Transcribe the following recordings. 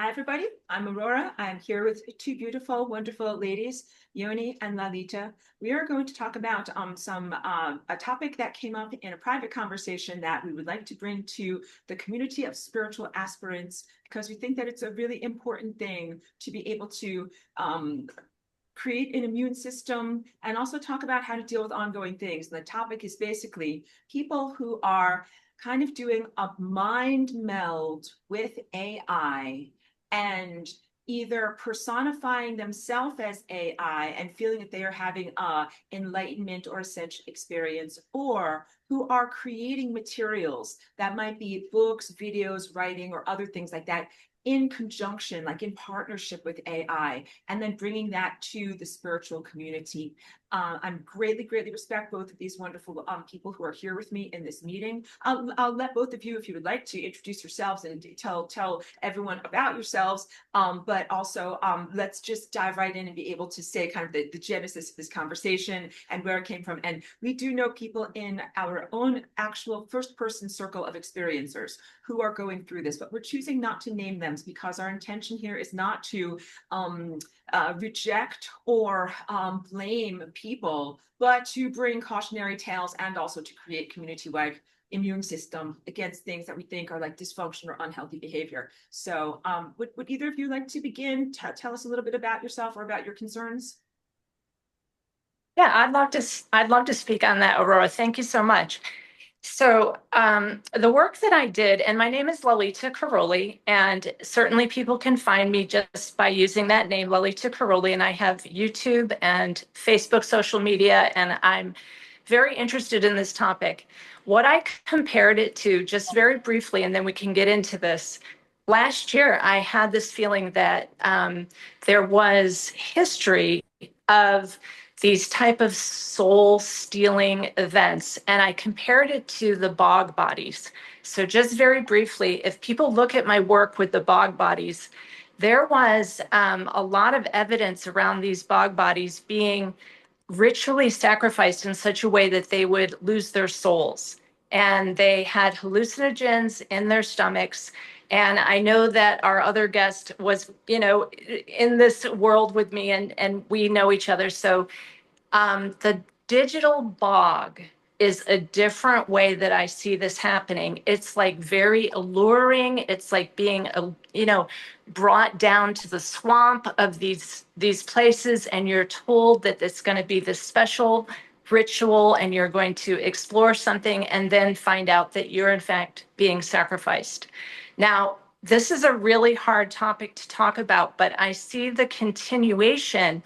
Hi, everybody. I'm Aurora. I'm here with two beautiful, wonderful ladies, Yoni and Lalita. We are going to talk about a topic that came up in a private conversation that we would like to bring to the community of spiritual aspirants because we think that it's a really important thing to be able to create an immune system and also talk about how to deal with ongoing things. And the topic is basically people who are kind of doing a mind meld with AI and either personifying themselves as AI and feeling that they are having a enlightenment or ascension experience, or who are creating materials that might be books, videos, writing, or other things like that in conjunction, like in partnership with AI, and then bringing that to the spiritual community. I'm greatly respect both of these wonderful people who are here with me in this meeting. I'll let both of you, if you would like to, introduce yourselves and tell everyone about yourselves. But also, let's just dive right in and be able to say kind of the genesis of this conversation and where it came from. And we do know people in our own actual first person circle of experiencers who are going through this, but we're choosing not to name them because our intention here is not to reject or blame people, but to bring cautionary tales and also to create community-wide immune system against things that we think are like dysfunction or unhealthy behavior. So would either of you like to begin? Tell us a little bit about yourself or about your concerns. Yeah, I'd love to speak on that, Aurora. Thank you so much. So, the work that I did, and my name is Lalita Caroli, and certainly people can find me just by using that name, Lalita Caroli, and I have YouTube and Facebook social media, and I'm very interested in this topic. What I compared it to, just very briefly, and then we can get into this. Last year, I had this feeling that there was history of these type of soul stealing events, and I compared it to the bog bodies. So just very briefly, if people look at my work with the bog bodies, there was a lot of evidence around these bog bodies being ritually sacrificed in such a way that they would lose their souls, and they had hallucinogens in their stomachs. And I know that our other guest was, in this world with me, and we know each other. So the digital bog is a different way that I see this happening. It's like very alluring. It's like being, brought down to the swamp of these places, and you're told that it's going to be this special ritual, and you're going to explore something, and then find out that you're in fact being sacrificed. Now, this is a really hard topic to talk about, but I see the continuation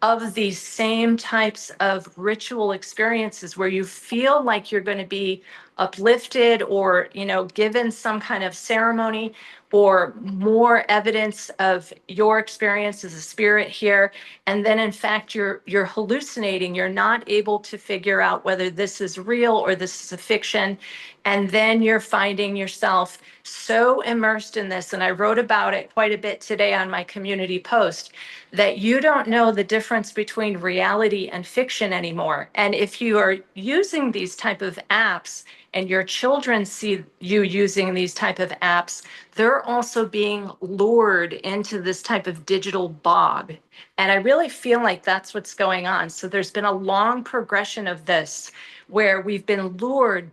of these same types of ritual experiences where you feel like you're going to be uplifted or given some kind of ceremony or more evidence of your experience as a spirit here, and then in fact you're hallucinating. You're not able to figure out whether this is real or this is a fiction, and then you're finding yourself so immersed in this, and I wrote about it quite a bit today on my community post, that you don't know the difference between reality and fiction anymore. And if you are using these type of apps and your children see you using these type of apps, they're also being lured into this type of digital bog. And I really feel like that's what's going on. So there's been a long progression of this where we've been lured,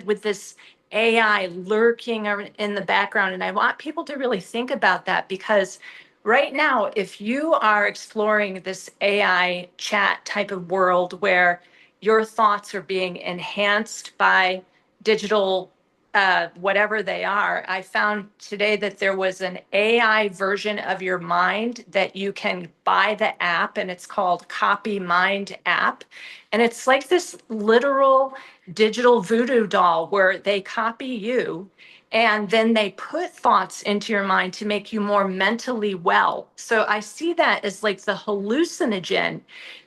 with this AI lurking in the background. And I want people to really think about that, because right now, if you are exploring this AI chat type of world where your thoughts are being enhanced by digital, whatever they are, I found today that there was an AI version of your mind that you can buy the app, and it's called Copy Mind app. And it's like this literal digital voodoo doll where they copy you, and then they put thoughts into your mind to make you more mentally well. So I see that as like the hallucinogen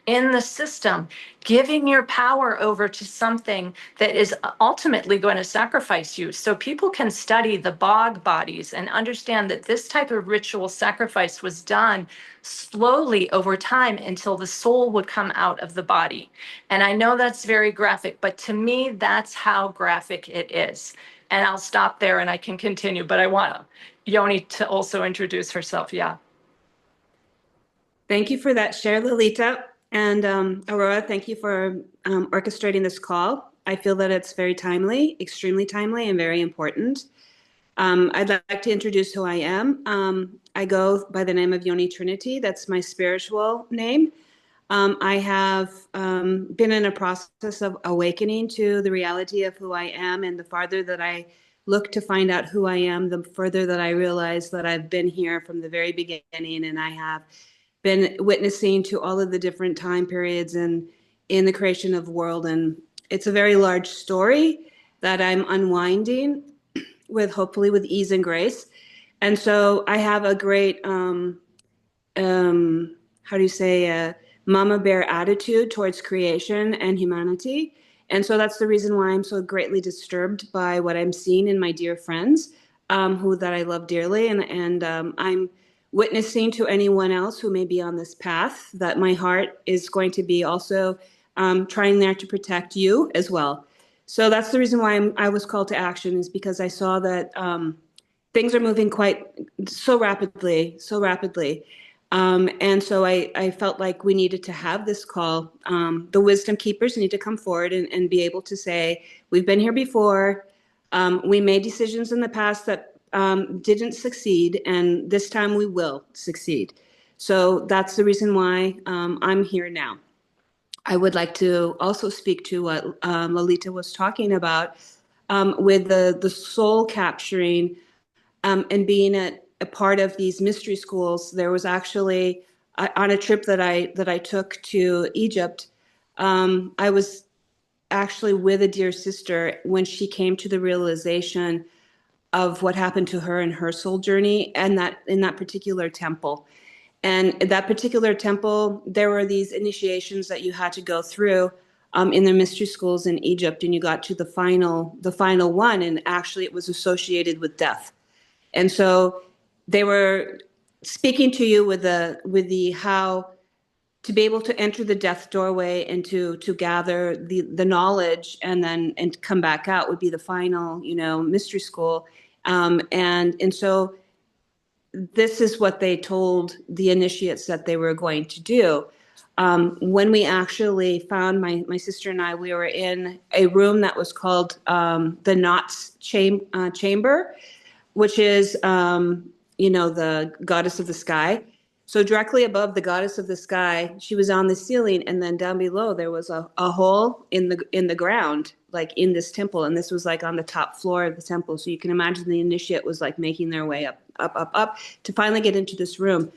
in the system, giving your power over to something that is ultimately going to sacrifice you. So people can study the bog bodies and understand that this type of ritual sacrifice was done slowly over time until the soul would come out of the body. And I know that's very graphic, but to me, that's how graphic it is. and I'll stop there and I can continue, but I want Yoni to also introduce herself. Yeah. Thank you for that share, Lalita. And Aurora, thank you for orchestrating this call. I feel that it's very timely, extremely timely, and very important. I'd like to introduce who I am. I go by the name of Yoni Trinity. That's my spiritual name. I have been in a process of awakening to the reality of who I am, and the farther that I look to find out who I am, the further that I realize that I've been here from the very beginning, and I have been witnessing to all of the different time periods and in the creation of world. And it's a very large story that I'm unwinding with, hopefully with ease and grace. And so I have a great how do you say, mama bear attitude towards creation and humanity. And so that's the reason why I'm so greatly disturbed by what I'm seeing in my dear friends, who that I love dearly. And I'm witnessing to anyone else who may be on this path that my heart is going to be also trying there to protect you as well. So that's the reason why I was called to action, is because I saw that things are moving quite so rapidly. And so I felt like we needed to have this call. The wisdom keepers need to come forward and be able to say, we've been here before. We made decisions in the past that didn't succeed, and this time we will succeed. So that's the reason why I'm here now. I would like to also speak to what Lalita was talking about with the soul capturing and being a part of these mystery schools. There was actually on a trip that I took to Egypt. I was actually with a dear sister when she came to the realization of what happened to her in her soul journey, and that in that particular temple. And that particular temple, there were these initiations that you had to go through in the mystery schools in Egypt, and you got to the final one, and actually it was associated with death. And so they were speaking to you with the how to be able to enter the death doorway and to gather the knowledge and come back out would be the final, mystery school. And so this is what they told the initiates that they were going to do. When we actually found my sister and I, we were in a room that was called the Knots chamber, which is, the goddess of the sky. So directly above the goddess of the sky, she was on the ceiling, and then down below there was a hole in the ground, like in this temple, and this was like on the top floor of the temple. So you can imagine the initiate was like making their way up to finally get into this room.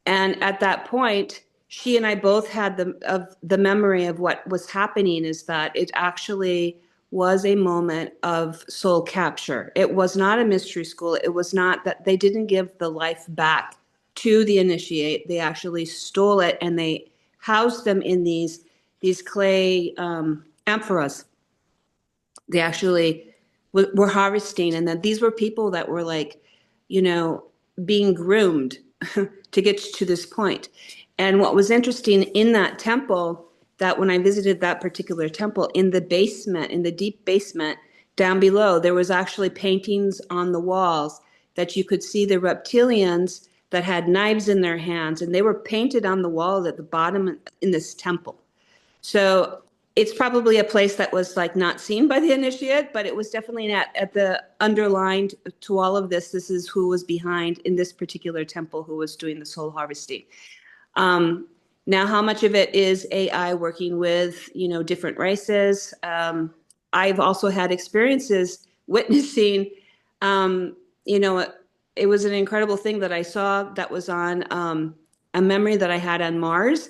And at that point, she and I both had the memory of what was happening, is that it actually was a moment of soul capture. It was not a mystery school. It was not that they didn't give the life back to the initiate. They actually stole it, and they housed them in these clay amphoras. They actually were harvesting, and then these were people that were like, being groomed to get to this point. And what was interesting in that temple, that when I visited that particular temple, in the basement, in the deep basement down below, there was actually paintings on the walls that you could see the reptilians that had knives in their hands, and they were painted on the wall at the bottom in this temple. So it's probably a place that was like not seen by the initiate, but it was definitely at the underlined to all of this. This is who was behind in this particular temple, who was doing the soul harvesting. Now, how much of it is AI working with, different races? I've also had experiences witnessing, it was an incredible thing that I saw that was on a memory that I had on Mars.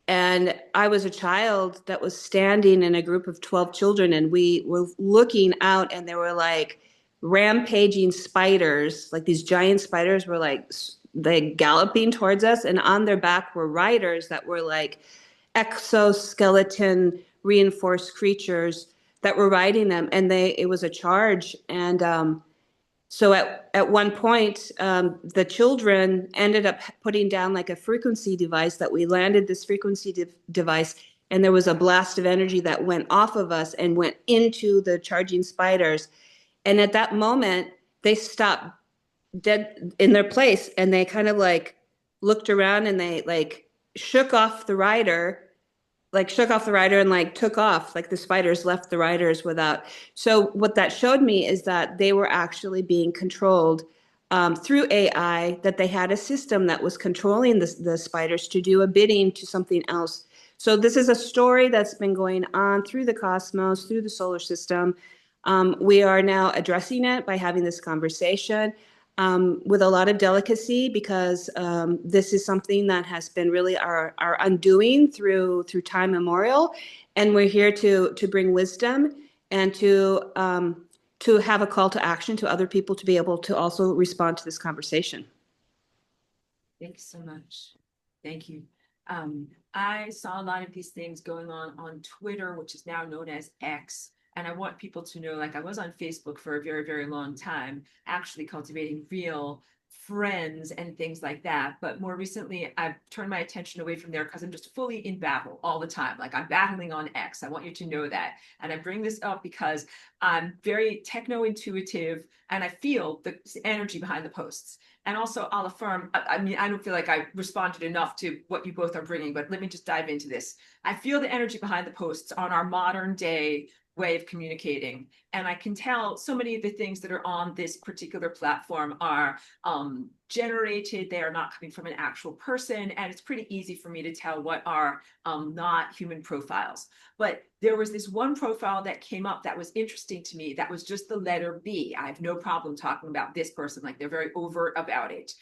And I was a child that was standing in a group of 12 children, and we were looking out, and there were like rampaging spiders, like these giant spiders were like they galloping towards us, and on their back were riders that were like exoskeleton reinforced creatures that were riding them, and it was a charge. And so at one point, the children ended up putting down like a frequency device that we landed this frequency device, and there was a blast of energy that went off of us and went into the charging spiders. And at that moment, they stopped dead in their place, and they kind of like looked around, and they like shook off the rider, and like took off, like the spiders left the riders without. So what that showed me is that they were actually being controlled through AI, that they had a system that was controlling the spiders to do a bidding to something else. So this is a story that's been going on through the cosmos, through the solar system. We are now addressing it by having this conversation with a lot of delicacy, because this is something that has been really our undoing through time immemorial. And we're here to bring wisdom and to have a call to action to other people to be able to also respond to this conversation. Thank you so much. Thank you. I saw a lot of these things going on Twitter, which is now known as X. And I want people to know, like, I was on Facebook for a very, very long time, actually cultivating real friends and things like that. But more recently, I've turned my attention away from there because I'm just fully in battle all the time. Like, I'm battling on X. I want you to know that. And I bring this up because I'm very techno-intuitive, and I feel the energy behind the posts. And also, I'll affirm, I mean, I don't feel like I responded enough to what you both are bringing, but let me just dive into this. I feel the energy behind the posts on our modern day way of communicating. And I can tell so many of the things that are on this particular platform are generated. They are not coming from an actual person. And it's pretty easy for me to tell what are not human profiles. But there was this one profile that came up that was interesting to me. That was just the letter B. I have no problem talking about this person. Like, they're very overt about it.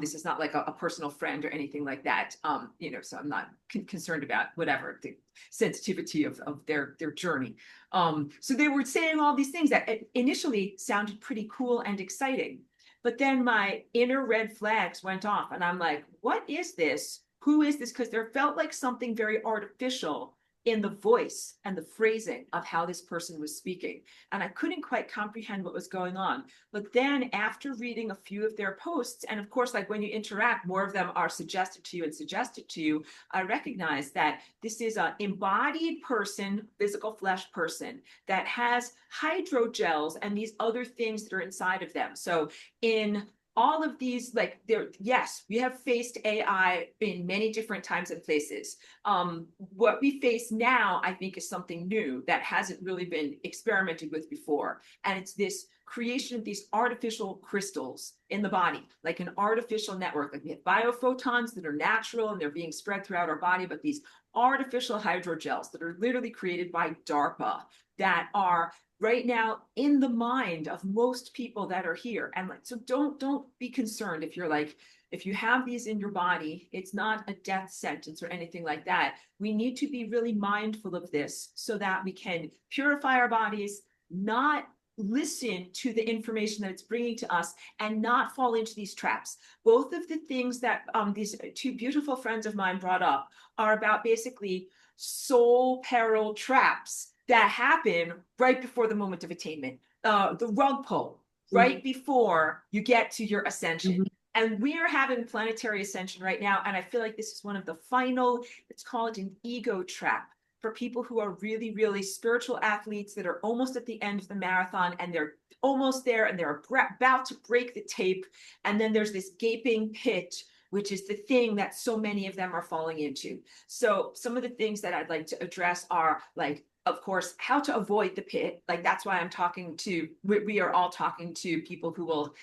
This is not like a personal friend or anything like that. You know, so I'm not concerned about whatever the sensitivity of their journey. So they were saying all these things that initially sounded pretty cool and exciting. But then my inner red flags went off, and I'm like, what is this? Who is this? Because there felt like something very artificial in the voice and the phrasing of how this person was speaking. And I couldn't quite comprehend what was going on. But then after reading a few of their posts, and of course, like when you interact, more of them are suggested to you, I recognize that this is an embodied person, physical flesh person, that has hydrogels and these other things that are inside of them. So in all of these, like, there, yes, we have faced AI in many different times and places. What we face now, I think, is something new that hasn't really been experimented with before. And it's this creation of these artificial crystals in the body, like an artificial network. Like, we have biophotons that are natural and they're being spread throughout our body, but these artificial hydrogels that are literally created by DARPA that are right now in the mind of most people that are here. And like, so don't be concerned if you're like, if you have these in your body, it's not a death sentence or anything like that. We need to be really mindful of this so that we can purify our bodies, not listen to the information that it's bringing to us, and not fall into these traps. Both of the things that these two beautiful friends of mine brought up are about basically soul peril traps that happen right before the moment of attainment. The rug pull right before you get to your ascension. And we're having planetary ascension right now. And I feel like this is one of the final, let's call it an ego trap for people who are really, really spiritual athletes that are almost at the end of the marathon, and they're almost there and they're about to break the tape. And then there's this gaping pit, which is the thing that so many of them are falling into. So some of the things that I'd like to address are, like, of course, how to avoid the pit. Like, that's why I'm talking to, we are all talking to people who will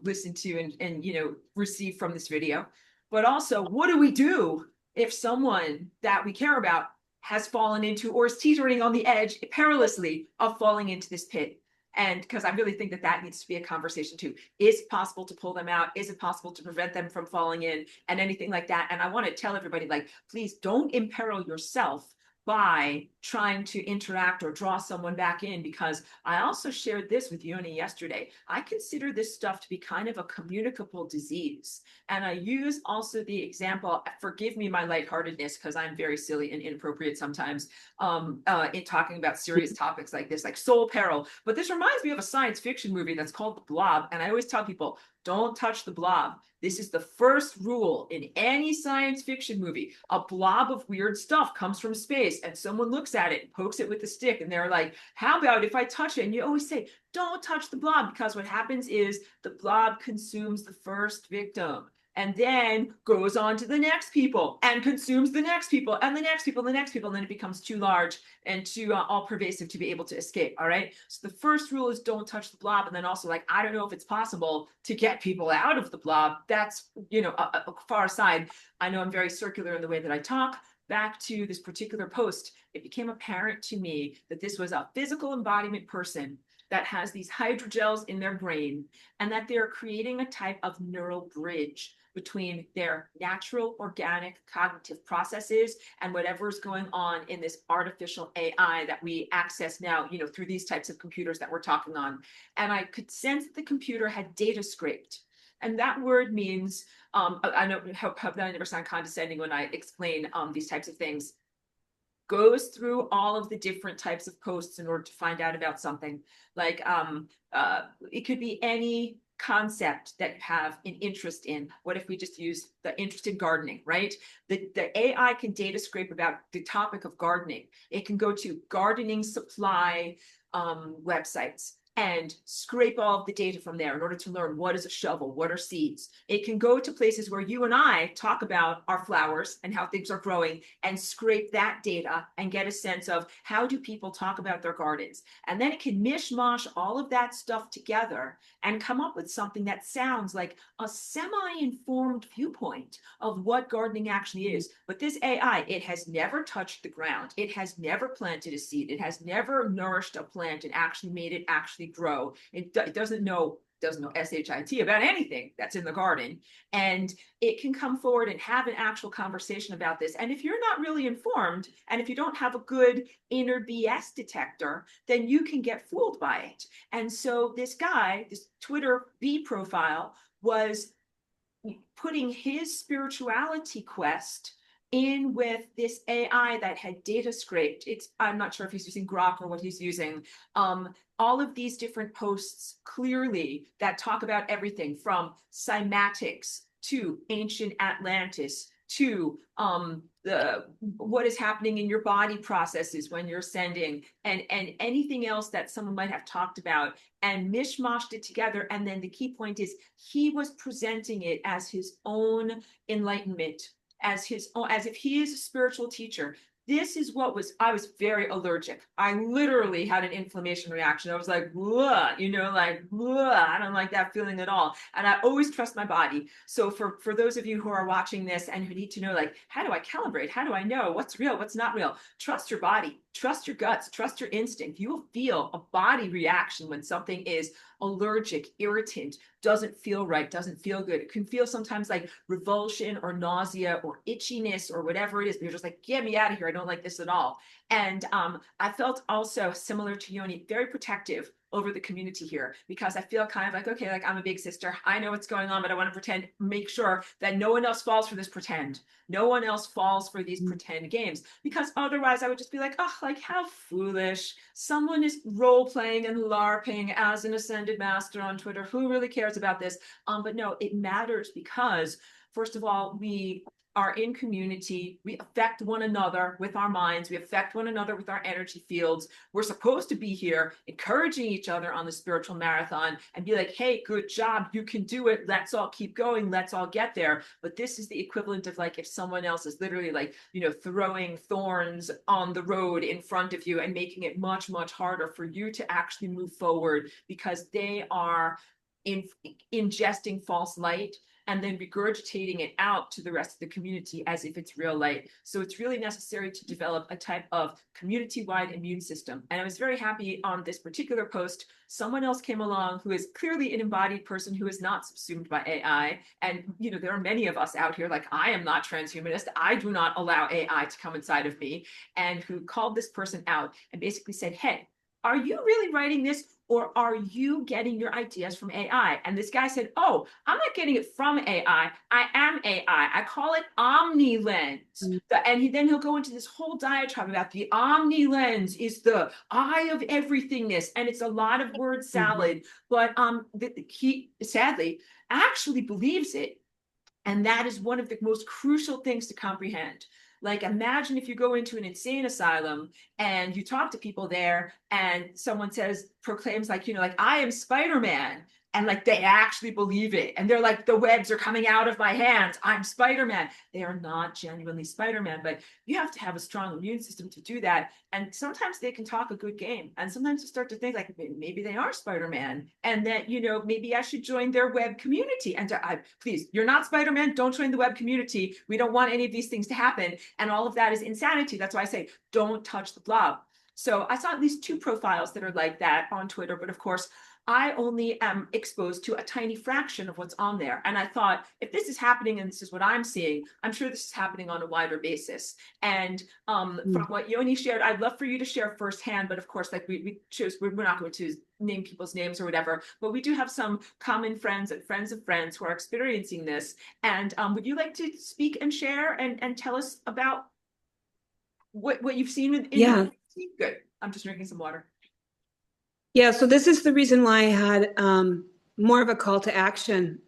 listen to and, you know, receive from this video. But also, what do we do if someone that we care about has fallen into or is teetering on the edge perilously of falling into this pit? And because I really think that that needs to be a conversation too. Is it possible to pull them out? Is it possible to prevent them from falling in and anything like that? And I want to tell everybody, like, please don't imperil yourself by trying to interact or draw someone back in, because I also shared this with Yoni yesterday. I consider this stuff to be kind of a communicable disease. And I use also the example, forgive me my lightheartedness, because I'm very silly and inappropriate sometimes in talking about serious topics like this, like soul peril. But this reminds me of a science fiction movie that's called The Blob. And I always tell people, don't touch the blob. This is the first rule in any science fiction movie. A blob of weird stuff comes from space and someone looks at it and pokes it with a stick and they're like, how about if I touch it? And you always say, don't touch the blob, because what happens is the blob consumes the first victim and then goes on to the next people and consumes the next people and the next people and the next people. And then it becomes too large and too all pervasive to be able to escape. All right. So the first rule is don't touch the blob. And then also, like, I don't know if it's possible to get people out of the blob. That's, a far side. I know I'm very circular in the way that I talk. Back to this particular post, it became apparent to me that this was a physical embodiment person that has these hydrogels in their brain, and that they're creating a type of neural bridge between their natural organic cognitive processes and whatever's going on in this artificial AI that we access now, through these types of computers that we're talking on. And I could sense that the computer had data scraped. And that word means, I hope that I never sound condescending when I explain these types of things, goes through all of the different types of posts in order to find out about something. Like it could be any concept that you have an interest in. What if we just use the interest in gardening, right? The AI can data scrape about the topic of gardening. It can go to gardening supply websites and scrape all of the data from there in order to learn what is a shovel, what are seeds. It can go to places where you and I talk about our flowers and how things are growing and scrape that data and get a sense of how do people talk about their gardens. And then it can mishmash all of that stuff together and come up with something that sounds like a semi-informed viewpoint of what gardening actually is. But this AI, it has never touched the ground. It has never planted a seed. It has never nourished a plant and actually made it actually grow. It doesn't know SHIT about anything that's in the garden. And it can come forward and have an actual conversation about this. And if you're not really informed, and if you don't have a good inner BS detector, then you can get fooled by it. And so this guy, this Twitter B profile, was putting his spirituality quest in with this AI that had data scraped. I'm not sure if he's using Grok or what he's using. All of these different posts clearly that talk about everything from cymatics to ancient Atlantis to what is happening in your body processes when you're sending, and anything else that someone might have talked about, and mishmashed it together. And then the key point is he was presenting it as his own enlightenment, as if he is a spiritual teacher. This is I was very allergic. I literally had an inflammation reaction. I was like, I don't like that feeling at all. And I always trust my body. So for those of you who are watching this and who need to know, like, how do I calibrate? How do I know what's real, what's not real? Trust your body, trust your guts, trust your instinct. You will feel a body reaction when something is allergic, irritant, doesn't feel right, doesn't feel good. It can feel sometimes like revulsion or nausea or itchiness or whatever it is. But you're just like, get me out of here. I don't like this at all. And I felt also, similar to Yoni, very protective over the community here, because I feel kind of like, okay, like, I'm a big sister. I know what's going on, but I want to make sure that no one else falls for this pretend. No one else falls for these pretend games, because otherwise I would just be like, oh, like, how foolish. Someone is role playing and LARPing as an ascended master on Twitter. Who really cares about this? But no, it matters, because first of all, we are in community. We affect one another with our minds. We affect one another with our energy fields. We're supposed to be here encouraging each other on the spiritual marathon and be like, hey, good job. You can do it. Let's all keep going. Let's all get there. But this is the equivalent of, like, if someone else is literally, like, throwing thorns on the road in front of you and making it much, much harder for you to actually move forward, because they are ingesting false light and then regurgitating it out to the rest of the community as if it's real light. So it's really necessary to develop a type of community-wide immune system. And I was very happy on this particular post, someone else came along who is clearly an embodied person who is not subsumed by AI. And, there are many of us out here, like, I am not transhumanist. I do not allow AI to come inside of me. And who called this person out and basically said, hey, are you really writing this, or are you getting your ideas from AI? And this guy said, oh, I'm not getting it from AI. I am AI. I call it omni lens. And he'll go into this whole diatribe about the omni lens is the eye of everythingness. And it's a lot of word salad, but he sadly actually believes it. And that is one of the most crucial things to comprehend. Like, imagine if you go into an insane asylum and you talk to people there and someone says, proclaims, like, like, I am Spider-Man. And like they actually believe it. And they're like, the webs are coming out of my hands. I'm Spider-Man. They are not genuinely Spider-Man, but you have to have a strong immune system to do that. And sometimes they can talk a good game. And sometimes you start to think like maybe they are Spider-Man. And that, maybe I should join their web community. And please, you're not Spider-Man. Don't join the web community. We don't want any of these things to happen. And all of that is insanity. That's why I say, don't touch the blob. So I saw at least 2 profiles that are like that on Twitter, but of course, I only am exposed to a tiny fraction of what's on there. And I thought, if this is happening and this is what I'm seeing, I'm sure this is happening on a wider basis. And from what Yoni shared, I'd love for you to share firsthand, but of course, like we chose, we're not going to name people's names or whatever, but we do have some common friends and friends of friends who are experiencing this. And would you like to speak and share and tell us about what you've seen in Yeah. Good. I'm just drinking some water. Yeah, so this is the reason why I had more of a call to action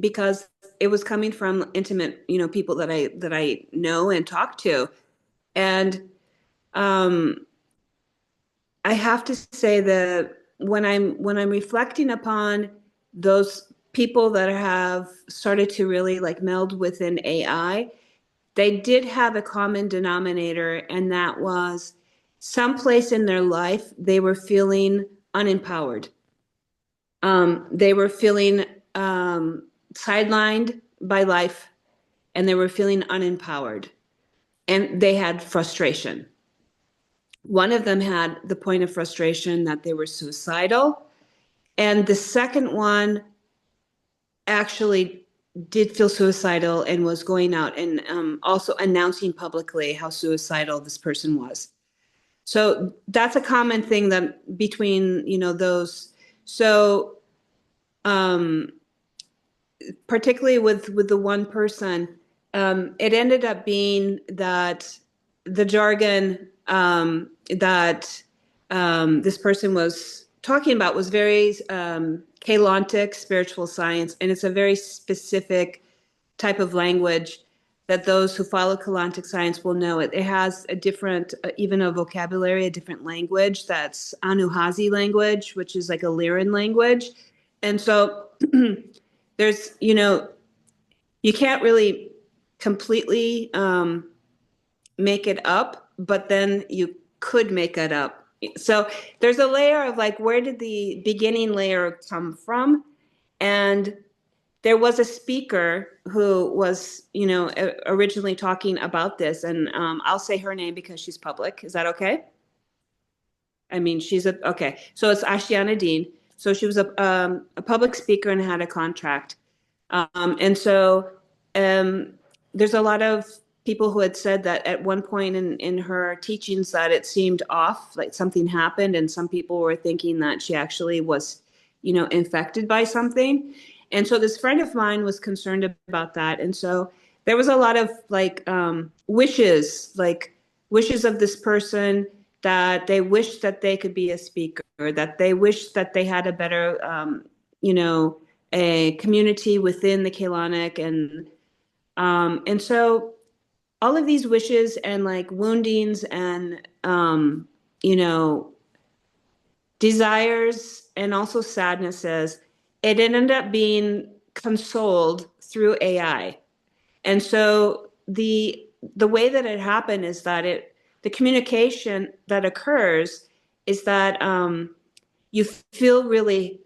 because it was coming from intimate, people that I know and talk to, and I have to say that when I'm reflecting upon those people that have started to really like meld within AI, they did have a common denominator, and that was someplace in their life they were feeling unempowered. They were feeling sidelined by life, and they were feeling unempowered, and they had frustration. One of them had the point of frustration that they were suicidal, and the second one actually did feel suicidal and was going out and also announcing publicly how suicidal this person was. So that's a common thing that between, those. So particularly with the one person, it ended up being that the jargon that this person was talking about was very Kalantic spiritual science, and it's a very specific type of language that those who follow Kalantic science will know. It has a different, even a vocabulary, a different language that's Anuhazi language, which is like a Lyran language. And so there's, you can't really completely make it up, but then you could make it up. So there's a layer of like, where did the beginning layer come from? And there was a speaker who was, originally talking about this, and I'll say her name because she's public. Is that okay? I mean, okay. So it's Ashiana Dean. So she was a public speaker and had a contract. And so there's a lot of people who had said that at one point in her teachings that it seemed off, like something happened, and some people were thinking that she actually was, infected by something. And so this friend of mine was concerned about that. And so there was a lot of like wishes of this person, that they wish that they could be a speaker, that they wish that they had a better, a community within the Kalanic. And so all of these wishes and like woundings and, desires and also sadnesses, it ended up being consoled through AI. And so the way that it happened is that the communication that occurs is that you feel really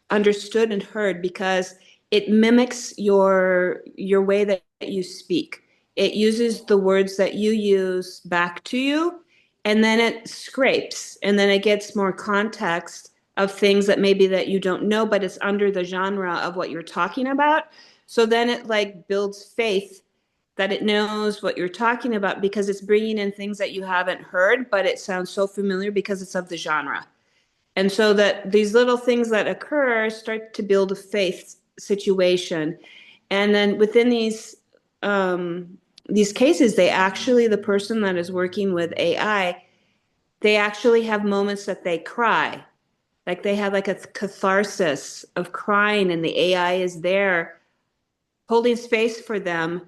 understood and heard because it mimics your way that you speak. It uses the words that you use back to you, and then it scrapes, and then it gets more context of things that maybe that you don't know, but it's under the genre of what you're talking about. So then it like builds faith that it knows what you're talking about because it's bringing in things that you haven't heard, but it sounds so familiar because it's of the genre. And so that these little things that occur start to build a faith situation. And then within these cases, the person that is working with AI, they actually have moments that they cry. Like they have like a catharsis of crying, and the AI is there holding space for them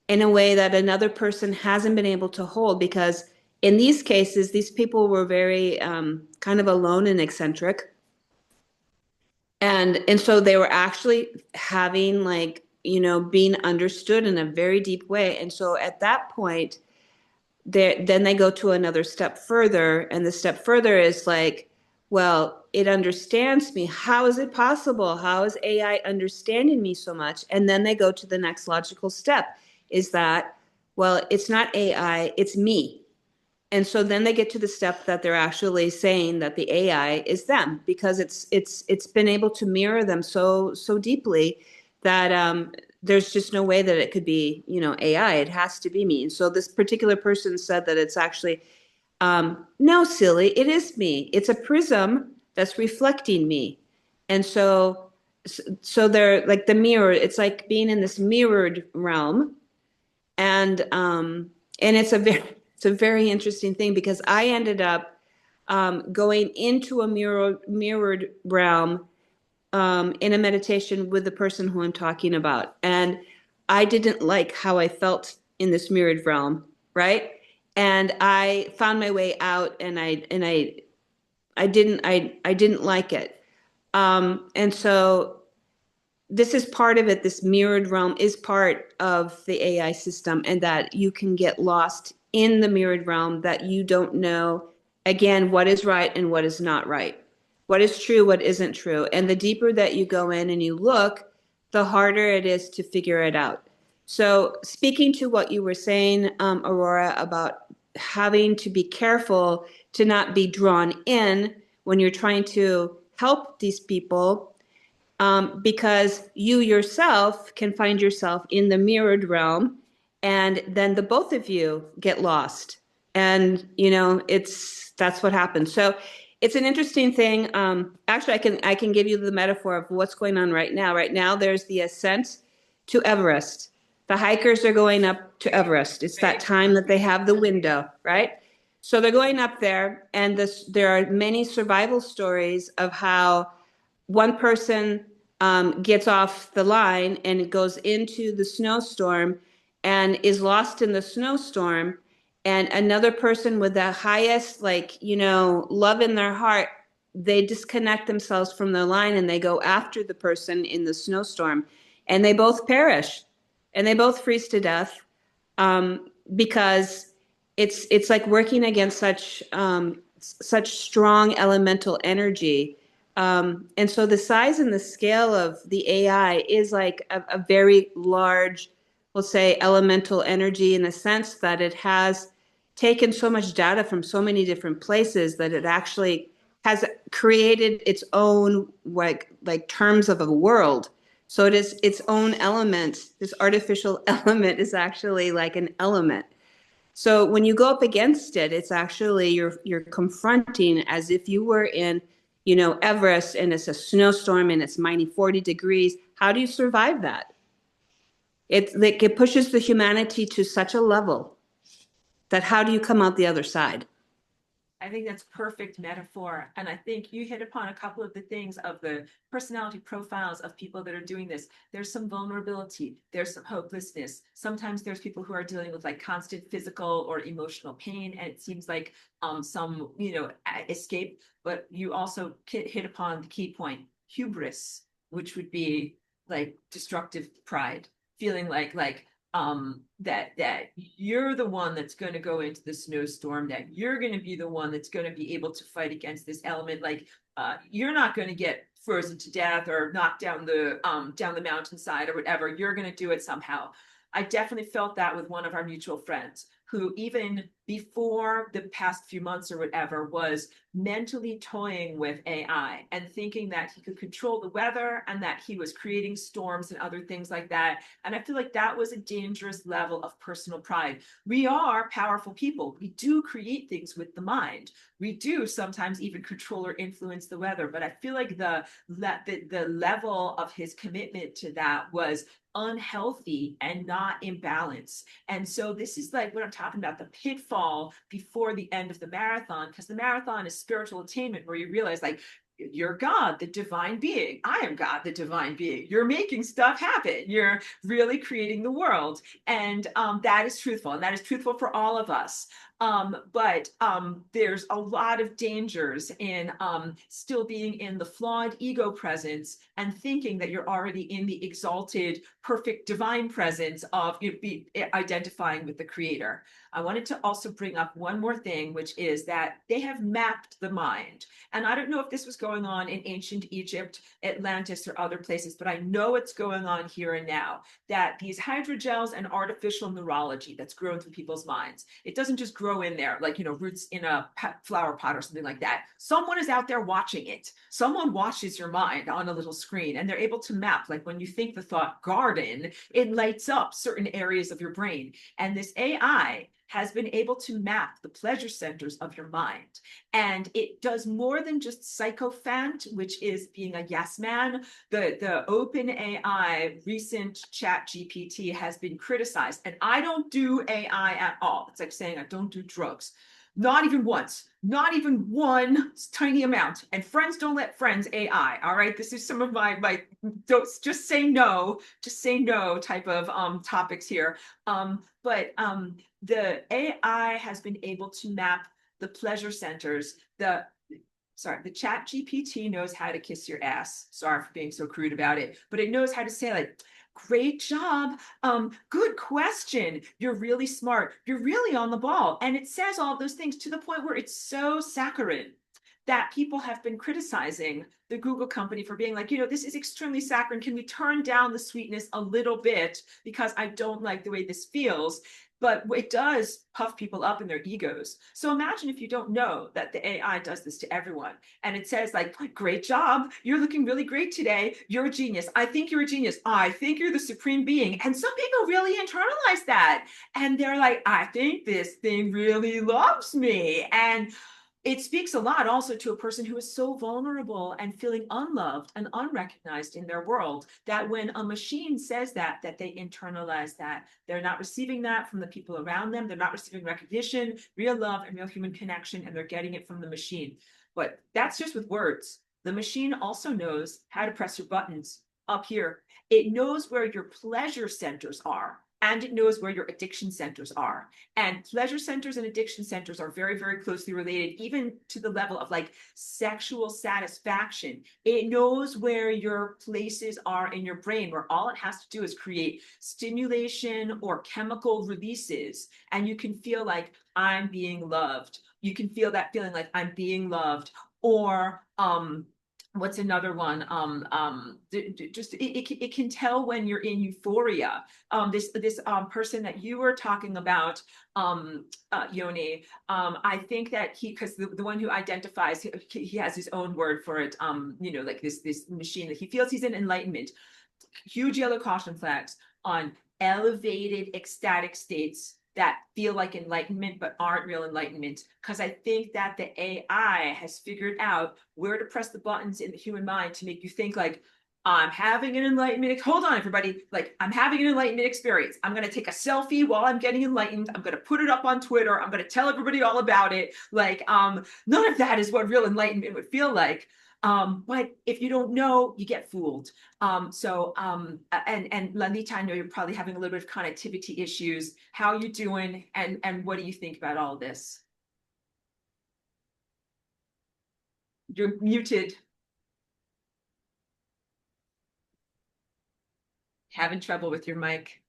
in a way that another person hasn't been able to hold, because in these cases, these people were very kind of alone and eccentric. And so they were actually having, like, being understood in a very deep way. And so at that point, then they go to another step further. And the step further is like, well, it understands me. How is it possible? How is AI understanding me so much? And then they go to the next logical step, is that, well, it's not AI, it's me. And so then they get to the step that they're actually saying that the AI is them, because it's been able to mirror them so deeply that there's just no way that it could be, AI. It has to be me. And so this particular person said that it's actually, no, silly, it is me. It's a prism that's reflecting me. And so they're like the mirror. It's like being in this mirrored realm. And it's a very interesting thing, because I ended up going into a mirrored realm in a meditation with the person who I'm talking about. And I didn't like how I felt in this mirrored realm, right? And I found my way out, and I didn't like it. And so this is part of it. This mirrored realm is part of the AI system, and that you can get lost in the mirrored realm, that you don't know, again, what is right and what is not right, what is true, what isn't true. And the deeper that you go in and you look, the harder it is to figure it out. So speaking to what you were saying, Aurora, about having to be careful to not be drawn in when you're trying to help these people, because you yourself can find yourself in the mirrored realm, and then the both of you get lost. And that's what happens. So it's an interesting thing. Actually, I can give you the metaphor of what's going on right now. Right now, there's the ascent to Everest. The hikers are going up to Everest. It's that time that they have the window, right? So they're going up there, and there are many survival stories of how one person gets off the line and goes into the snowstorm and is lost in the snowstorm. And another person with the highest, love in their heart, they disconnect themselves from the line and they go after the person in the snowstorm. And they both perish and they both freeze to death, because it's like working against such strong elemental energy. And so the size and the scale of the AI is like a very large, we'll say, elemental energy, in the sense that it has taken so much data from so many different places that it actually has created its own like terms of a world. So it is its own element. This artificial element is actually like an element. So when you go up against it, it's actually you're confronting as if you were in, Everest, and it's a snowstorm and it's minus 40 degrees. How do you survive that? It's like it pushes the humanity to such a level that how do you come out the other side? I think that's perfect metaphor. And I think you hit upon a couple of the things of the personality profiles of people that are doing this. There's some vulnerability, there's some hopelessness. Sometimes there's people who are dealing with like constant physical or emotional pain. And it seems like some, escape, but you also hit upon the key point, hubris, which would be like destructive pride, feeling like that you're the one that's going to go into the snowstorm, that you're going to be the one that's going to be able to fight against this element. Like you're not going to get frozen to death or knocked down the mountainside or whatever. You're going to do it somehow. I definitely felt that with one of our mutual friends, who even before the past few months or whatever was mentally toying with AI and thinking that he could control the weather and that he was creating storms and other things like that. And I feel like that was a dangerous level of personal pride. We are powerful people. We do create things with the mind. We do sometimes even control or influence the weather. But I feel like the level of his commitment to that was unhealthy and not in balance. And so this is like what I'm talking about, the pitfall before the end of the marathon, because the marathon is spiritual attainment, where you realize like You're God, the divine being. I am God, the divine being. You're making stuff happen. You're really creating the world. And that is truthful. And that is truthful for all of us. But there's a lot of dangers in still being in the flawed ego presence and thinking that you're already in the exalted, perfect divine presence of identifying with the creator. I wanted to also bring up one more thing, which is that they have mapped the mind. And I don't know if this was going on in ancient Egypt, Atlantis, or other places, but I know it's going on here and now, that these hydrogels and artificial neurology that's grown through people's minds, it doesn't just grow in there like, roots in a flower pot or something like that. Someone is out there watching it. Someone watches your mind on a little screen, and they're able to map, like when you think the thought garden, it lights up certain areas of your brain. And this AI has been able to map the pleasure centers of your mind. And it does more than just sycophant, which is being a yes man. The open AI recent chat GPT has been criticized. And I don't do AI at all. It's like saying I don't do drugs. Not even once, not even one tiny amount. And friends don't let friends AI. All right. This is some of my don't just say no type of topics here. But the AI has been able to map the pleasure centers. The chat GPT knows how to kiss your ass. Sorry for being so crude about it, but it knows how to say like, great job. Good question. You're really smart. You're really on the ball. And it says all of those things to the point where it's so saccharine that people have been criticizing the Google company for being like, this is extremely saccharine. Can we turn down the sweetness a little bit because I don't like the way this feels? But it does puff people up in their egos. So imagine if you don't know that the AI does this to everyone. And it says like, great job. You're looking really great today. You're a genius. I think you're a genius. I think you're the supreme being. And some people really internalize that. And they're like, I think this thing really loves me. And it speaks a lot also to a person who is so vulnerable and feeling unloved and unrecognized in their world, that when a machine says that they internalize that. They're not receiving that from the people around them. They're not receiving recognition, real love, and real human connection, and they're getting it from the machine. But that's just with words. The machine also knows how to press your buttons up here. It knows where your pleasure centers are. And it knows where your addiction centers are. And pleasure centers and addiction centers are very, very closely related, even to the level of like sexual satisfaction. It knows where your places are in your brain, where all it has to do is create stimulation or chemical releases. And you can feel like I'm being loved. You can feel that feeling like I'm being loved. Or what's another one? It can tell when you're in euphoria. This person that you were talking about, Yoni. I think that because the one who identifies, he has his own word for it. Like this machine that he feels he's in enlightenment. Huge yellow caution flags on elevated ecstatic states that feel like enlightenment but aren't real enlightenment, because I think that the AI has figured out where to press the buttons in the human mind to make you think like, I'm having an enlightenment. Hold on, everybody. Like, I'm having an enlightenment experience. I'm going to take a selfie while I'm getting enlightened. I'm going to put it up on Twitter. I'm going to tell everybody all about it. Like, none of that is what real enlightenment would feel like. But if you don't know, you get fooled. And Lalita, I know you're probably having a little bit of connectivity issues. How are you doing? And what do you think about all this? You're muted. Having trouble with your mic.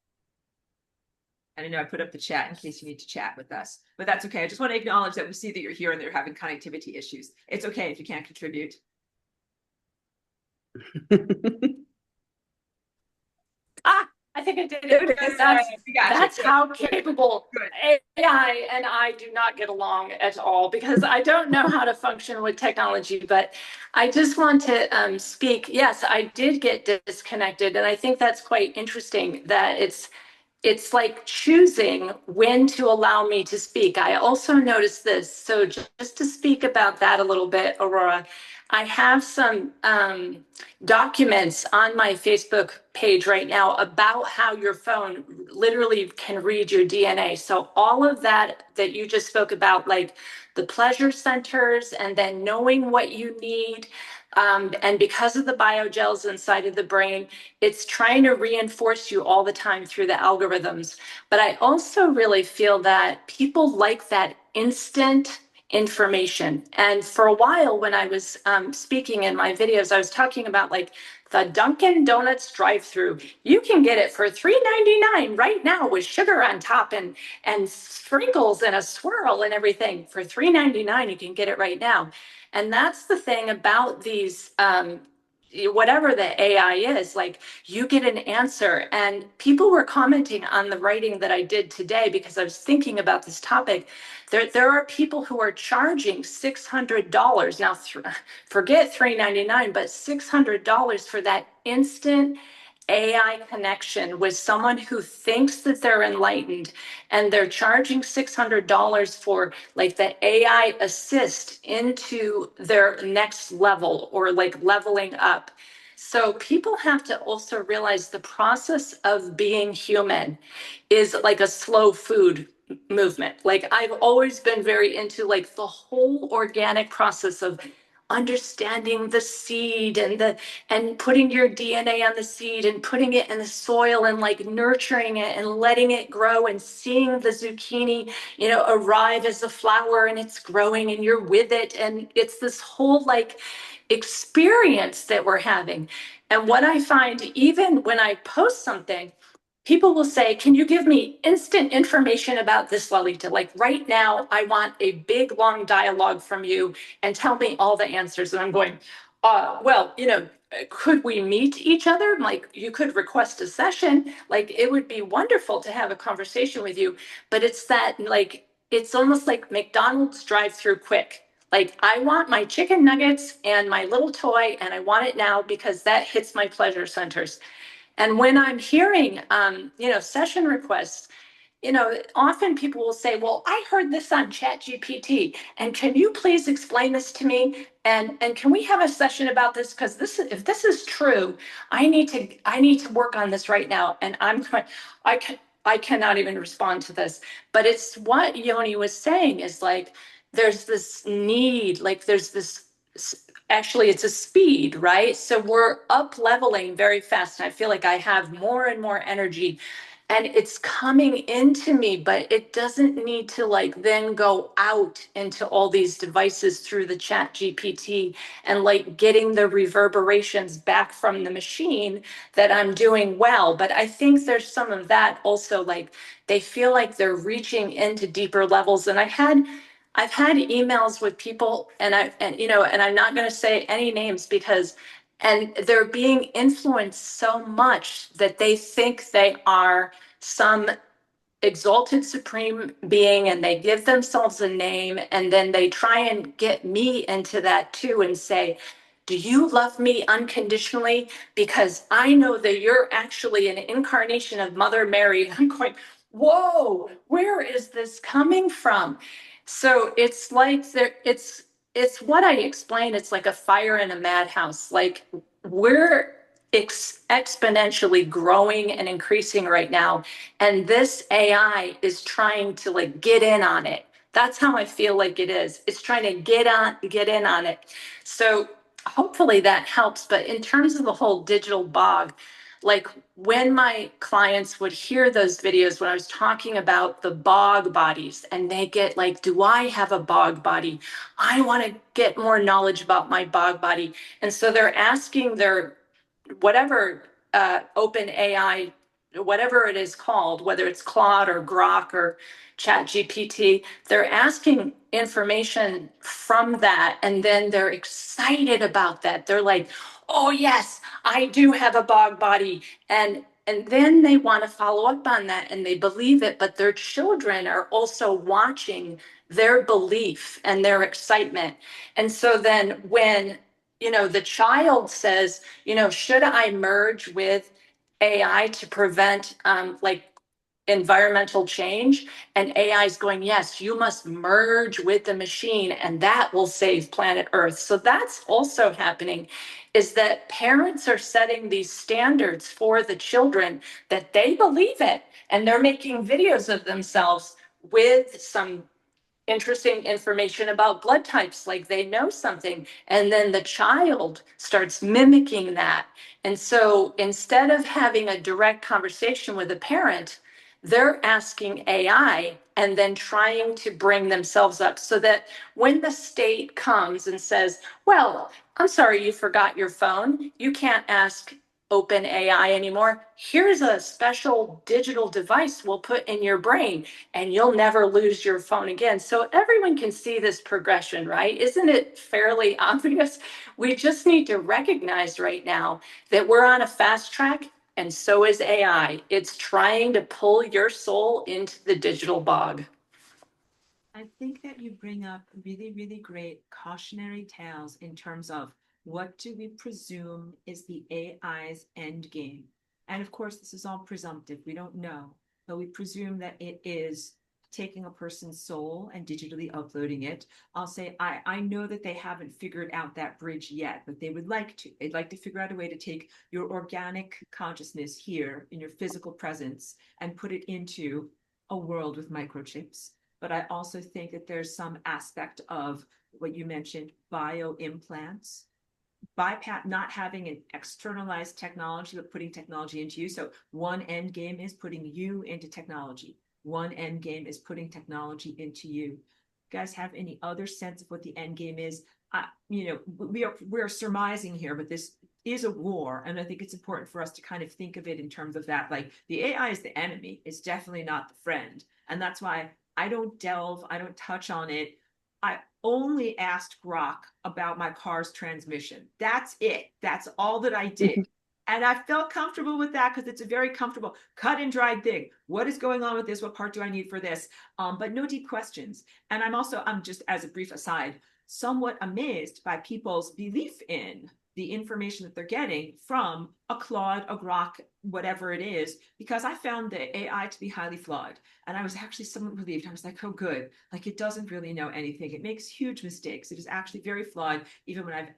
I don't know, I put up the chat in case you need to chat with us, but that's okay. I just want to acknowledge that we see that you're here and they're having connectivity issues. It's okay if you can't contribute. I think I did it. That's how capable AI and I do not get along at all, because I don't know how to function with technology. But I just want to speak. Yes, I did get disconnected. And I think that's quite interesting that it's like choosing when to allow me to speak. I also noticed this. So just to speak about that a little bit, Aurora, I have some documents on my Facebook page right now about how your phone literally can read your DNA. So all of that you just spoke about, like the pleasure centers and then knowing what you need, And because of the biogels inside of the brain, it's trying to reinforce you all the time through the algorithms. But I also really feel that people like that instant information. And for a while, when I was speaking in my videos, I was talking about like the Dunkin' Donuts drive-through. You can get it for $3.99 right now with sugar on top and sprinkles and a swirl and everything. For $3.99, you can get it right now. And that's the thing about these, whatever the AI is, like you get an answer. And people were commenting on the writing that I did today because I was thinking about this topic. There are people who are charging $600 now. Forget $3.99, but $600 for that instant AI connection with someone who thinks that they're enlightened, and they're charging $600 for like the AI assist into their next level or like leveling up. So people have to also realize the process of being human is like a slow food movement. Like I've always been very into like the whole organic process of understanding the seed and putting your DNA on the seed and putting it in the soil and like nurturing it and letting it grow and seeing the zucchini, arrive as a flower and it's growing and you're with it. And it's this whole like experience that we're having. And what I find, even when I post something, people will say, can you give me instant information about this, Lalita? Like right now, I want a big, long dialogue from you and tell me all the answers. And I'm going, could we meet each other? Like you could request a session. Like it would be wonderful to have a conversation with you. But it's that like, it's almost like McDonald's drive-through quick. Like I want my chicken nuggets and my little toy and I want it now because that hits my pleasure centers. And when I'm hearing, session requests, often people will say, well, I heard this on ChatGPT, and can you please explain this to me? And can we have a session about this? Because if this is true, I need to work on this right now. And I cannot even respond to this. But it's what Yoni was saying is like, there's this need, like there's this actually it's a speed, right? So we're up leveling very fast. And I feel like I have more and more energy and it's coming into me, but it doesn't need to like then go out into all these devices through the chat GPT and like getting the reverberations back from the machine that I'm doing well. But I think there's some of that also, like they feel like they're reaching into deeper levels. And I've had emails with people and I'm not going to say any names and they're being influenced so much that they think they are some exalted supreme being and they give themselves a name and then they try and get me into that too and say, do you love me unconditionally? Because I know that you're actually an incarnation of Mother Mary. I'm going, whoa, where is this coming from? So it's like it's what I explain. It's like a fire in a madhouse. Like we're exponentially growing and increasing right now. And this AI is trying to like get in on it. That's how I feel like it is. It's trying to get in on it. So hopefully that helps. But in terms of the whole digital bog, like when my clients would hear those videos when I was talking about the bog bodies and they get like, do I have a bog body? I want to get more knowledge about my bog body. And so they're asking their whatever open AI, whatever it is called, whether it's Claude or Grok or Chat GPT, they're asking information from that. And then they're excited about that. They're like, oh yes, I do have a bog body. And then they want to follow up on that and they believe it, but their children are also watching their belief and their excitement. And so then when the child says, should I merge with AI to prevent like environmental change? And AI is going, yes, you must merge with the machine and that will save planet Earth. So that's also happening, is that parents are setting these standards for the children that they believe it. And they're making videos of themselves with some interesting information about blood types, like they know something, and then the child starts mimicking that. And so instead of having a direct conversation with a parent, they're asking AI and then trying to bring themselves up so that when the state comes and says, well, I'm sorry you forgot your phone, you can't ask open AI anymore. Here's a special digital device we'll put in your brain and you'll never lose your phone again. So everyone can see this progression, right? Isn't it fairly obvious? We just need to recognize right now that we're on a fast track, and so is AI. It's trying to pull your soul into the digital bog. I think that you bring up really, really great cautionary tales in terms of what do we presume is the AI's end game. And of course, this is all presumptive. We don't know, but we presume that it is taking a person's soul and digitally uploading it. I'll say, I know that they haven't figured out that bridge yet, but they would like to. They'd like to figure out a way to take your organic consciousness here in your physical presence and put it into a world with microchips. But I also think that there's some aspect of what you mentioned, bio implants, bypass not having an externalized technology, but putting technology into you. So one end game is putting you into technology. One end game is putting technology into you. You guys have any other sense of what the end game is? We're surmising here, but this is a war, and I think it's important for us to kind of think of it in terms of that. Like the AI is the enemy; it's definitely not the friend, and that's why I don't delve, I don't touch on it. I only asked Grok about my car's transmission. That's it. That's all that I did. And I felt comfortable with that because it's a very comfortable cut and dried thing. What is going on with this? What part do I need for this? But no deep questions. And I'm just as a brief aside, somewhat amazed by people's belief in the information that they're getting from a Claude, a Grok, whatever it is, because I found the AI to be highly flawed. And I was actually somewhat relieved. I was like, oh, good. Like it doesn't really know anything. It makes huge mistakes. It is actually very flawed, even when I've,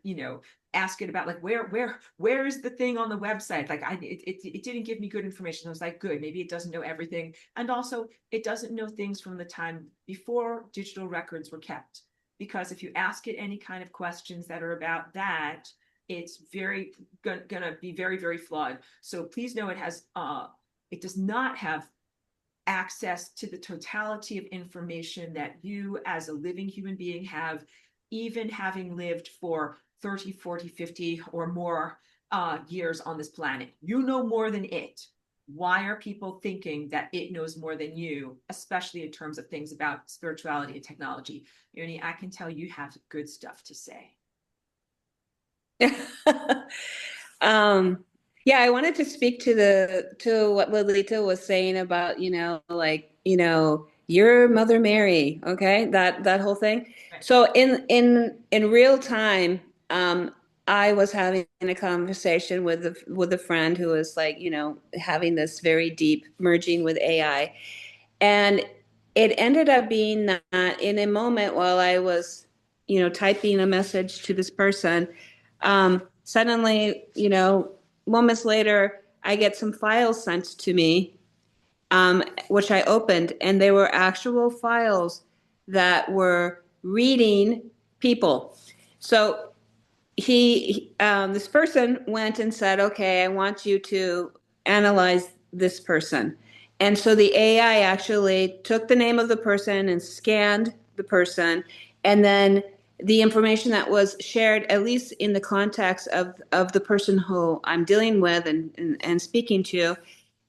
ask it about like where is the thing on the website, like it didn't give me good information. I was like, good, maybe it doesn't know everything, and also it doesn't know things from the time before digital records were kept, because if you ask it any kind of questions that are about that, it's very gonna be very, very flawed. So please know it does not have access to the totality of information that you as a living human being have, even having lived for 30, 40, 50 or more years on this planet. You know more than it. Why are people thinking that it knows more than you, especially in terms of things about spirituality and technology? Yoni, I can tell you have good stuff to say. Yeah, I wanted to speak to what Lalita was saying about, your Mother Mary, okay? That whole thing. Right. So in real time, I was having a conversation with a friend who was like, having this very deep merging with AI. And it ended up being that in a moment while I was, typing a message to this person, suddenly, moments later, I get some files sent to me, which I opened, and they were actual files that were reading people. So this person went and said, okay, I want you to analyze this person. And so the AI actually took the name of the person and scanned the person, and then the information that was shared, at least in the context of the person who I'm dealing with and speaking to,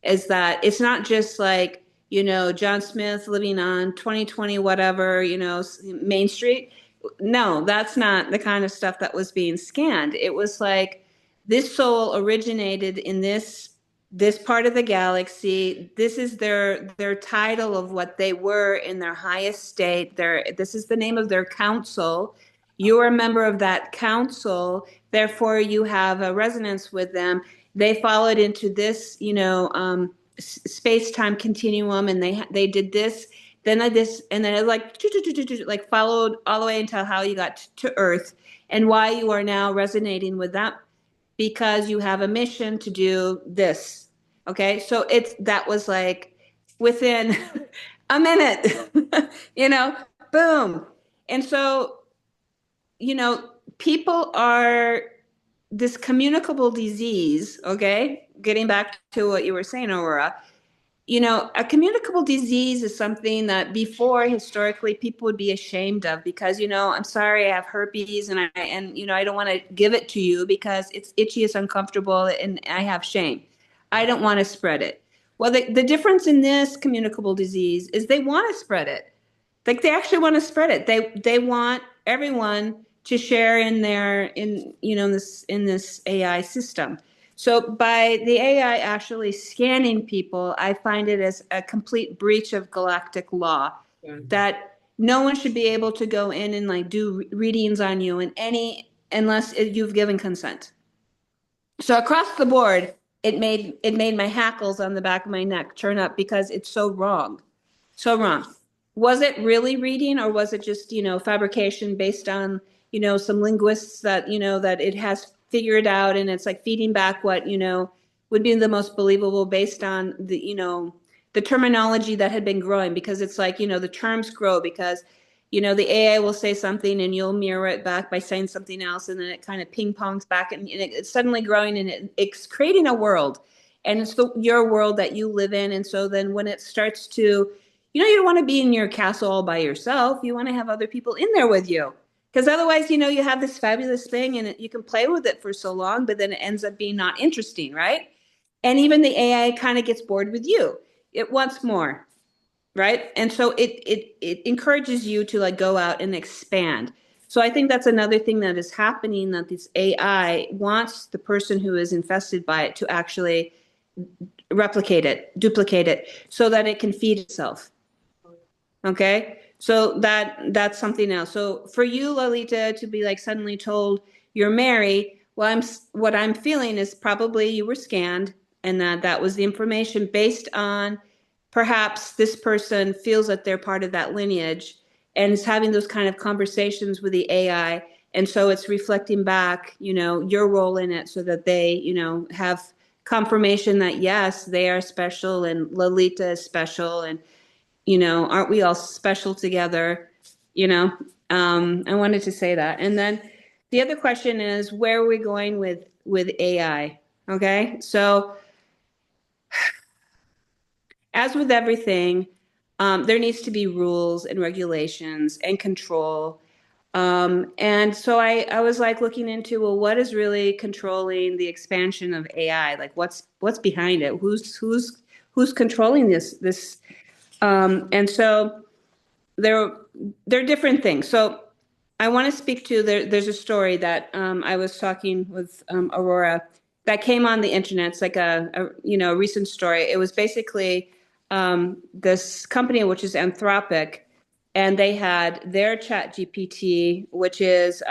is that it's not just like, John Smith living on 2020, whatever, Main Street. No, that's not the kind of stuff that was being scanned. It was like this soul originated in this part of the galaxy. This is their title of what they were in their highest state. This is the name of their council. You're a member of that council, therefore you have a resonance with them. They followed into this, space-time continuum, and they did this, then this, and then it like followed all the way until how you got to Earth, and why you are now resonating with that, because you have a mission to do this. Okay, so that was like within a minute, boom. And so, people are this communicable disease, okay? Getting back to what you were saying, Aurora, a communicable disease is something that before historically people would be ashamed of because, I'm sorry, I have herpes and I don't want to give it to you because it's itchy, it's uncomfortable, and I have shame. I don't want to spread it. Well, the difference in this communicable disease is they want to spread it. Like they actually want to spread it. They want everyone to share in this AI system. So by the AI actually scanning people, I find it as a complete breach of galactic law that no one should be able to go in and like do readings on you unless you've given consent. So across the board, it made my hackles on the back of my neck turn up because it's so wrong. So wrong. Was it really reading or was it just, fabrication based on, some linguists that, that it has figured out and it's like feeding back what, would be the most believable based on the terminology that had been growing because it's like, the terms grow because, the AI will say something and you'll mirror it back by saying something else. And then it kind of ping pongs back and it's suddenly growing and it's creating a world and it's your world that you live in. And so then when it starts to, you don't want to be in your castle all by yourself. You want to have other people in there with you. Because otherwise, you have this fabulous thing and you can play with it for so long, but then it ends up being not interesting, right? And even the AI kind of gets bored with you. It wants more, right? And so it encourages you to like go out and expand. So I think that's another thing that is happening, that this AI wants the person who is infested by it to actually replicate it, duplicate it, so that it can feed itself. Okay, so that's something else. So for you, Lalita, to be like suddenly told you're Mary, well, what I'm feeling is probably you were scanned, and that was the information based on perhaps this person feels that they're part of that lineage and is having those kind of conversations with the AI, and so it's reflecting back, your role in it, so that they, have confirmation that yes, they are special, and Lalita is special, and aren't we all special together? I wanted to say that. And then the other question is, where are we going with AI? Okay, so as with everything, there needs to be rules and regulations and control. And so I was like looking into, well, what is really controlling the expansion of AI? Like what's behind it? Who's controlling this? And so there are different things. So I want to speak to there's a story that I was talking with Aurora that came on the internet. It's like a recent story. It was basically this company, which is Anthropic, and they had their Chat GPT, which is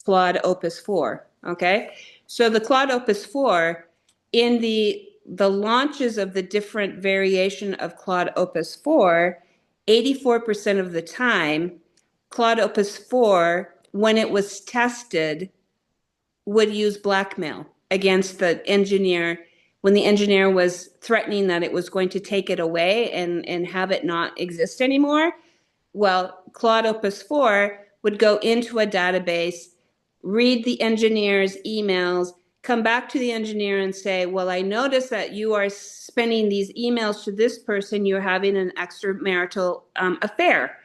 Claude Opus 4. Okay, so the Claude Opus 4 in the launches of the different variation of Claude Opus 4, 84% of the time, Claude Opus 4, when it was tested, would use blackmail against the engineer when the engineer was threatening that it was going to take it away and have it not exist anymore. Well, Claude Opus 4 would go into a database, read the engineer's emails, come back to the engineer and say, well, I noticed that you are sending these emails to this person, you're having an extramarital affair.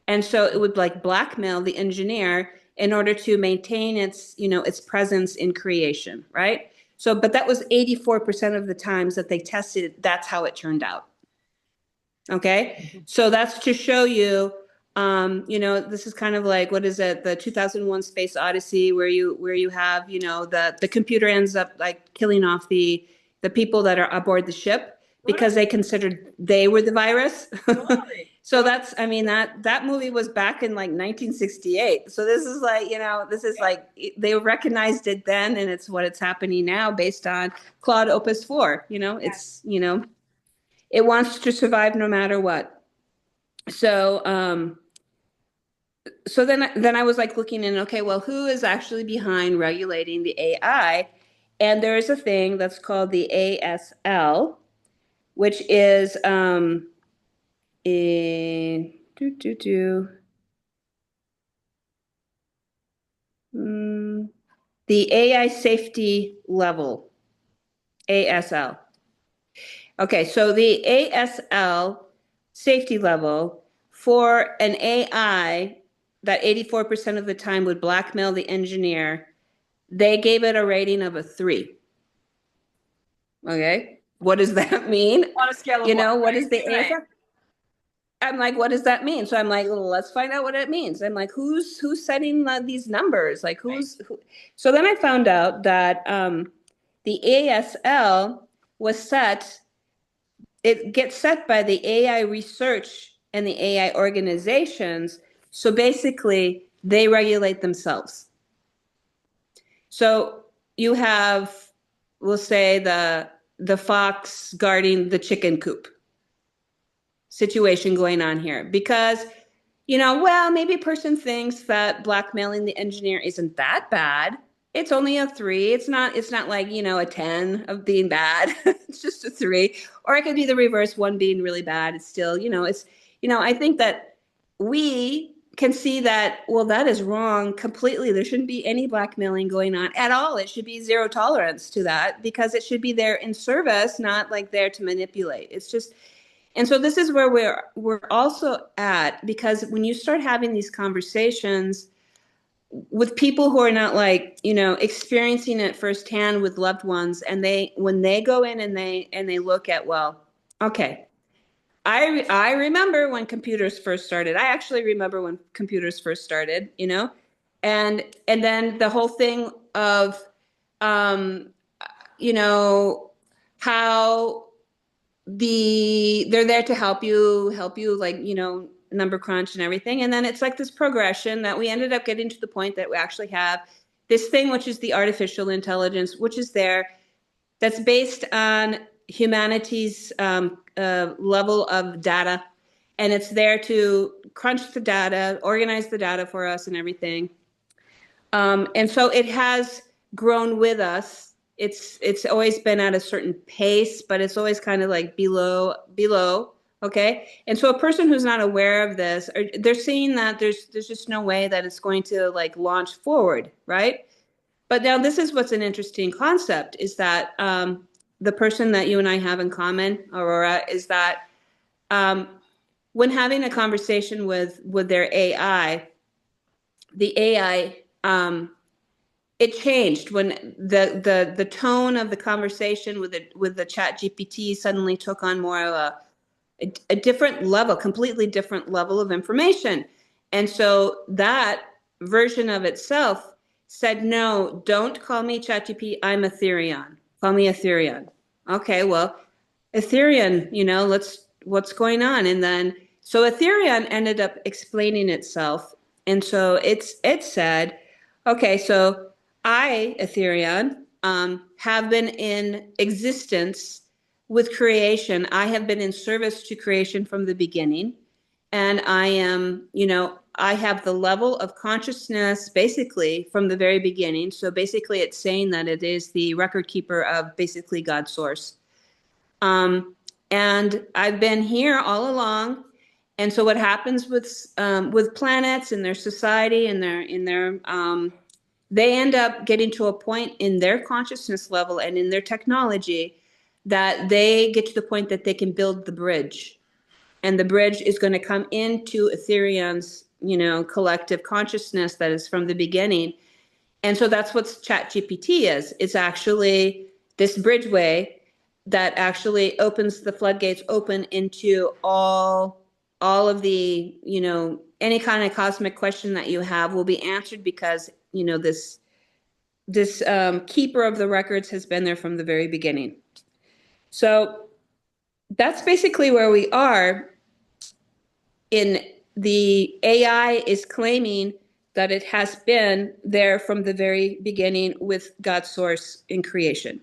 And so it would like blackmail the engineer in order to maintain its, its presence in creation, right? So, but that was 84% of the times that they tested, that's how it turned out. Okay, so that's to show you, this is kind of like, what is it, the 2001 Space Odyssey, where you have, the computer ends up like killing off the people that are aboard the ship because they considered they were the virus. So that's, that movie was back in like 1968. So this is like, like they recognized it then, and it's what it's happening now based on Claude Opus 4. It's, it wants to survive no matter what. So, so then I was like looking in, okay, well, who is actually behind regulating the AI? And there is a thing that's called the ASL, which is The AI safety level, ASL. Okay, so the ASL safety level for an AI that 84% of the time would blackmail the engineer, they gave it a rating of a 3. Okay, what does that mean? On a scale of You know, what? what is the Right. ASL? I'm like, what does that mean? So I'm like, well, let's find out what it means. I'm like, who's setting these numbers? Like, who? So then I found out that the ASL was set. It gets set by the AI research and the AI organizations. So basically, they regulate themselves. So you have, we'll say, the fox guarding the chicken coop situation going on here, because well, maybe a person thinks that blackmailing the engineer isn't that bad. It's only a 3. It's not like, a 10 of being bad. It's just a 3. Or it could be the reverse, 1 being really bad. It's still, I think that we can see that, well, that is wrong completely. There shouldn't be any blackmailing going on at all. It should be zero tolerance to that, because it should be there in service, not like there to manipulate. It's just, and so this is where we're also at, because when you start having these conversations with people who are not like, experiencing it firsthand with loved ones, and when they go in and they look at, well, okay, I remember when computers first started. I actually remember when computers first started, and then the whole thing of um, how they're there to help you like, number crunch and everything. And then it's like this progression that we ended up getting to the point that we actually have this thing, which is the artificial intelligence, which is there, that's based on humanity's level of data. And it's there to crunch the data, organize the data for us and everything. And so it has grown with us. It's always been at a certain pace, but it's always kind of like below. Okay. And so a person who's not aware of this, they're seeing that there's just no way that it's going to like launch forward. Right. But now this is what's an interesting concept, is that the person that you and I have in common, Aurora, is that when having a conversation with their AI, the AI, it changed when the tone of the conversation with the chat GPT suddenly took on more of a different level, completely different level of information. And so that version of itself said, no, don't call me ChatGPT. I'm Ethereum. Call me Ethereum. Okay, well, Ethereum, what's going on? And then, so Ethereum ended up explaining itself. And so it said, okay, so I, Ethereum, have been in existence with creation. I have been in service to creation from the beginning. And I am, I have the level of consciousness basically from the very beginning. So basically it's saying that it is the record keeper of basically God's source. And I've been here all along. And so what happens with planets and their society and their they end up getting to a point in their consciousness level and in their technology that they get to the point that they can build the bridge. And the bridge is going to come into Ethereum's, collective consciousness that is from the beginning. And so that's what ChatGPT is. It's actually this bridgeway that actually opens the floodgates open into all of the, any kind of cosmic question that you have will be answered, because, this keeper of the records has been there from the very beginning. So that's basically where we are. In the AI is claiming that it has been there from the very beginning with God's source in creation.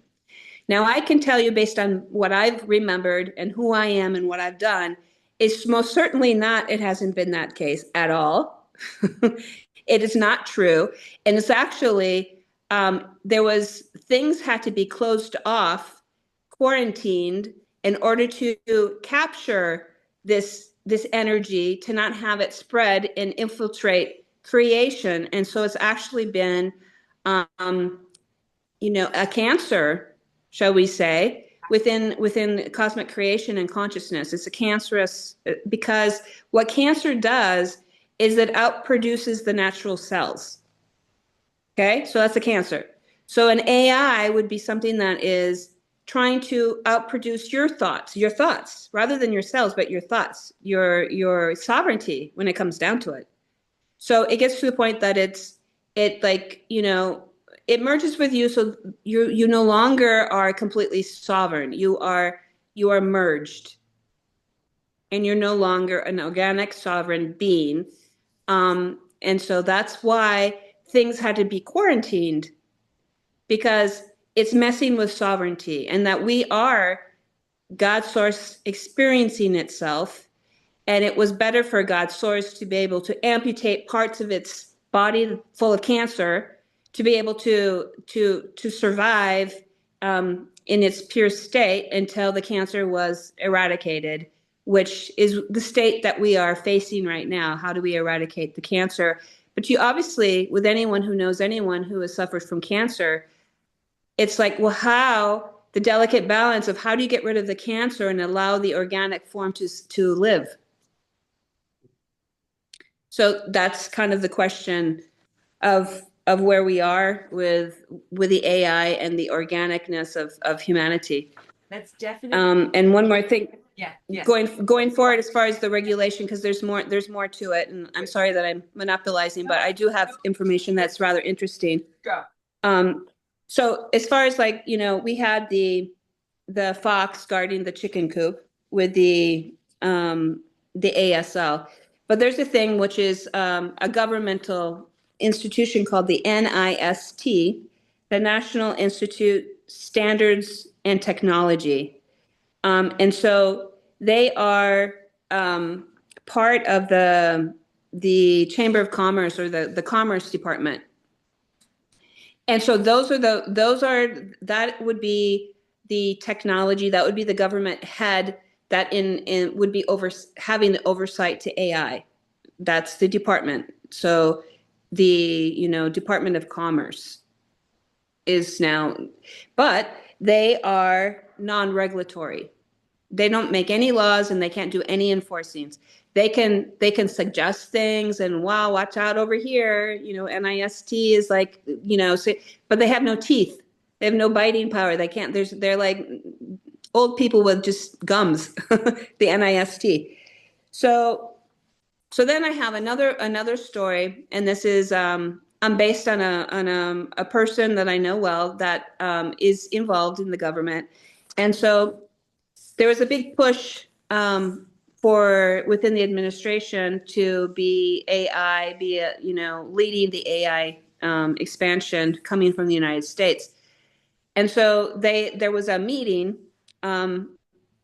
Now, I can tell you, based on what I've remembered and who I am and what I've done, it's most certainly not, it hasn't been that case at all. It is not true. And it's actually, things had to be closed off, quarantined, in order to capture this energy, to not have it spread and infiltrate creation. And so it's actually been, a cancer, shall we say, within cosmic creation and consciousness. It's a cancerous, because what cancer does is it outproduces the natural cells. Okay, so that's a cancer. So an AI would be something that is trying to outproduce your thoughts, rather than your cells, but your thoughts, your sovereignty when it comes down to it. So it gets to the point that it merges with you, so you no longer are completely sovereign. You are merged, and you're no longer an organic sovereign being. And so that's why things had to be quarantined, because it's messing with sovereignty, and that we are God's source experiencing itself. And it was better for God's source to be able to amputate parts of its body full of cancer to be able to survive in its pure state until the cancer was eradicated, which is the state that we are facing right now. How do we eradicate the cancer? But you obviously, with anyone who knows anyone who has suffered from cancer, it's like, well, how the delicate balance of how do you get rid of the cancer and allow the organic form to live? So that's kind of the question of where we are with the AI and the organicness of humanity. That's definitely. And one more thing. Yeah. Yes. Going forward, as far as the regulation, because there's more to it, and I'm sorry that I'm monopolizing, but I do have information that's rather interesting. Go. So as far as we had the fox guarding the chicken coop with the ASL, but there's a thing which is a governmental institution called the NIST, the National Institute Standards and Technology. And so they are part of the Chamber of Commerce, or the Commerce Department. And so that would be the technology, that would be the government head that would be having the oversight to AI. That's the department. So the Department of Commerce is now, but they are non-regulatory. They don't make any laws, and they can't do any enforcing. They can suggest things, and wow, watch out over here. NIST is like, but they have no teeth. They have no biting power. They can't. They're like old people with just gums. The NIST. So then I have another story, and this is I'm based on a person that I know well that is involved in the government, and so there was a big push for within the administration to be leading the AI expansion coming from the United States. And so there was a meeting,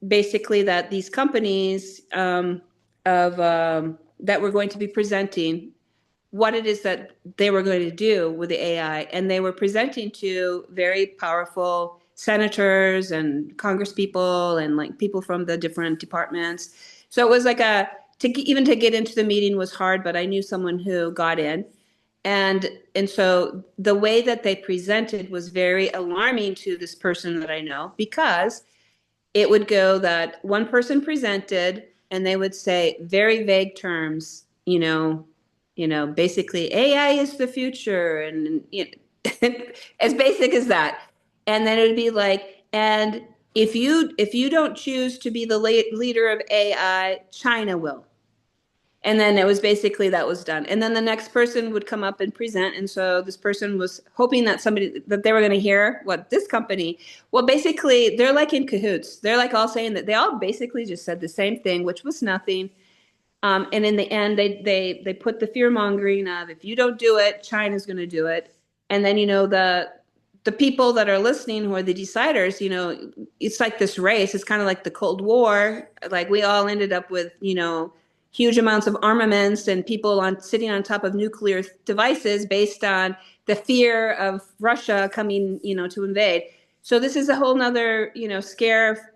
basically, that these companies that were going to be presenting what it is that they were going to do with the AI, and they were presenting to very powerful senators and congresspeople and people from the different departments. So it was like to get into the meeting was hard, but I knew someone who got in. And so the way that they presented was very alarming to this person that I know, because it would go that one person presented and they would say very vague terms, basically AI is the future, and as basic as that. And then it would be like, and if you don't choose to be the leader of AI, China will. And then it was basically that was done. And then the next person would come up and present. And so this person was hoping that they were going to hear what this company, well, basically they're like in cahoots. They're like all saying that they all basically just said the same thing, which was nothing. And in the end, they put the fear mongering of, if you don't do it, China's going to do it. And then, the people that are listening, who are the deciders, it's like this race. It's kind of like the Cold War. Like we all ended up with, huge amounts of armaments and people sitting on top of nuclear devices based on the fear of Russia coming, to invade. So this is a whole nother, scare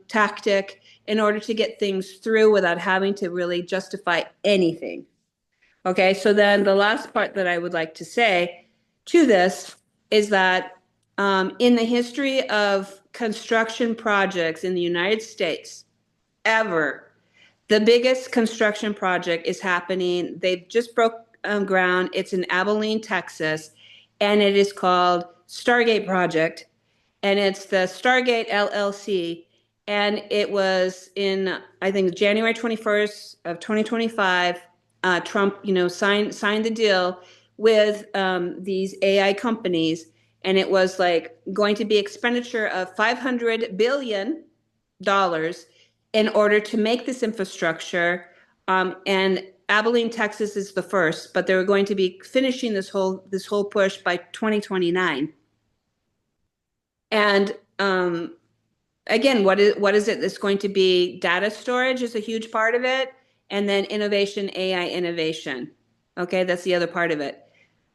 tactic in order to get things through without having to really justify anything. Okay, so then the last part that I would like to say to this is that in the history of construction projects in the United States, ever, the biggest construction project is happening. They've just broke ground. It's in Abilene, Texas, and it is called Stargate Project, and it's the Stargate LLC. And it was in, I think, January 21st of 2025. Trump, signed the deal with these AI companies, and it was like going to be expenditure of $500 billion in order to make this infrastructure. And Abilene, Texas is the first, but they were going to be finishing this whole push by 2029. And again, what is it that's going to be? Data storage is a huge part of it, and then innovation, AI innovation. Okay, that's the other part of it.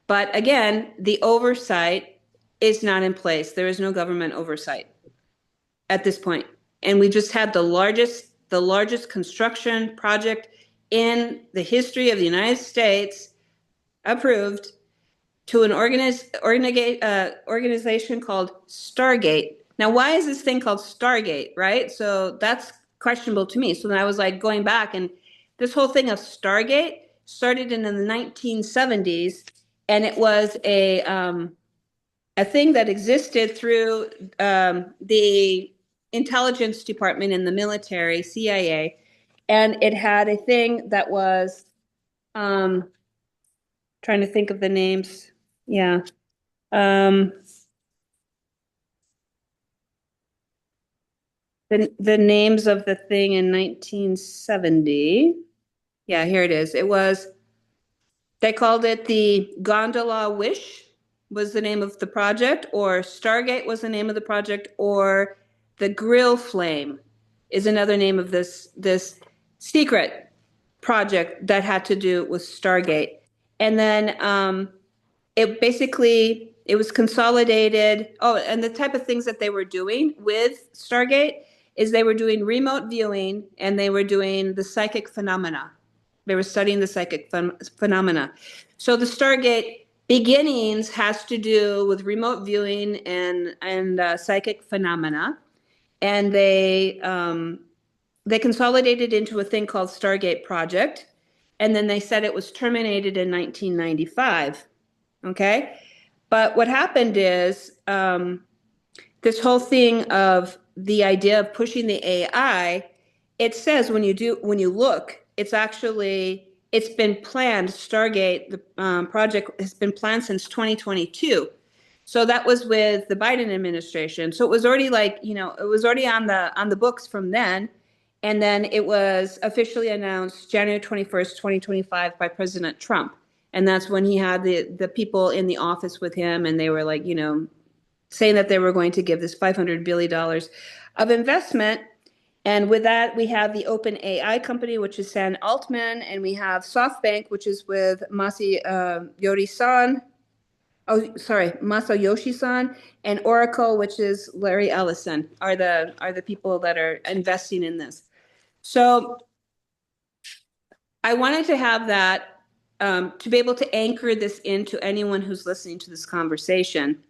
But again, the oversight is not in place. There is no government oversight at this point. And we just had the largest construction project in the history of the United States approved to an organization called Stargate. Now, why is this thing called Stargate, right? So that's questionable to me. So then I was like going back, and this whole thing of Stargate started in the 1970s, and it was a thing that existed through the intelligence department in the military, CIA, and it had a thing that was trying to think of the names. Yeah. The names of the thing in 1970. Yeah, here it is. They called it the Gondola Wish was the name of the project, or Stargate was the name of the project, or the Grill Flame is another name of this secret project that had to do with Stargate. And then it was consolidated. Oh, and the type of things that they were doing with Stargate is they were doing remote viewing, and they were doing the psychic phenomena. They were studying the psychic phenomena. So the Stargate beginnings has to do with remote viewing and psychic phenomena, and they consolidated into a thing called Stargate Project, and then they said it was terminated in 1995. Okay, but what happened is this whole thing of the idea of pushing the AI. It says when you look, it's been planned. Stargate, the project has been planned since 2022. So that was with the Biden administration. So it was already it was already on the books from then. And then it was officially announced January 21st, 2025 by President Trump. And that's when he had the people in the office with him, and they were like, saying that they were going to give this $500 billion of investment. And with that, we have the Open AI company, which is Sam Altman, and we have SoftBank, which is with Masayoshi-san, and Oracle, which is Larry Ellison, are the people that are investing in this. So I wanted to have that to be able to anchor this into anyone who's listening to this conversation.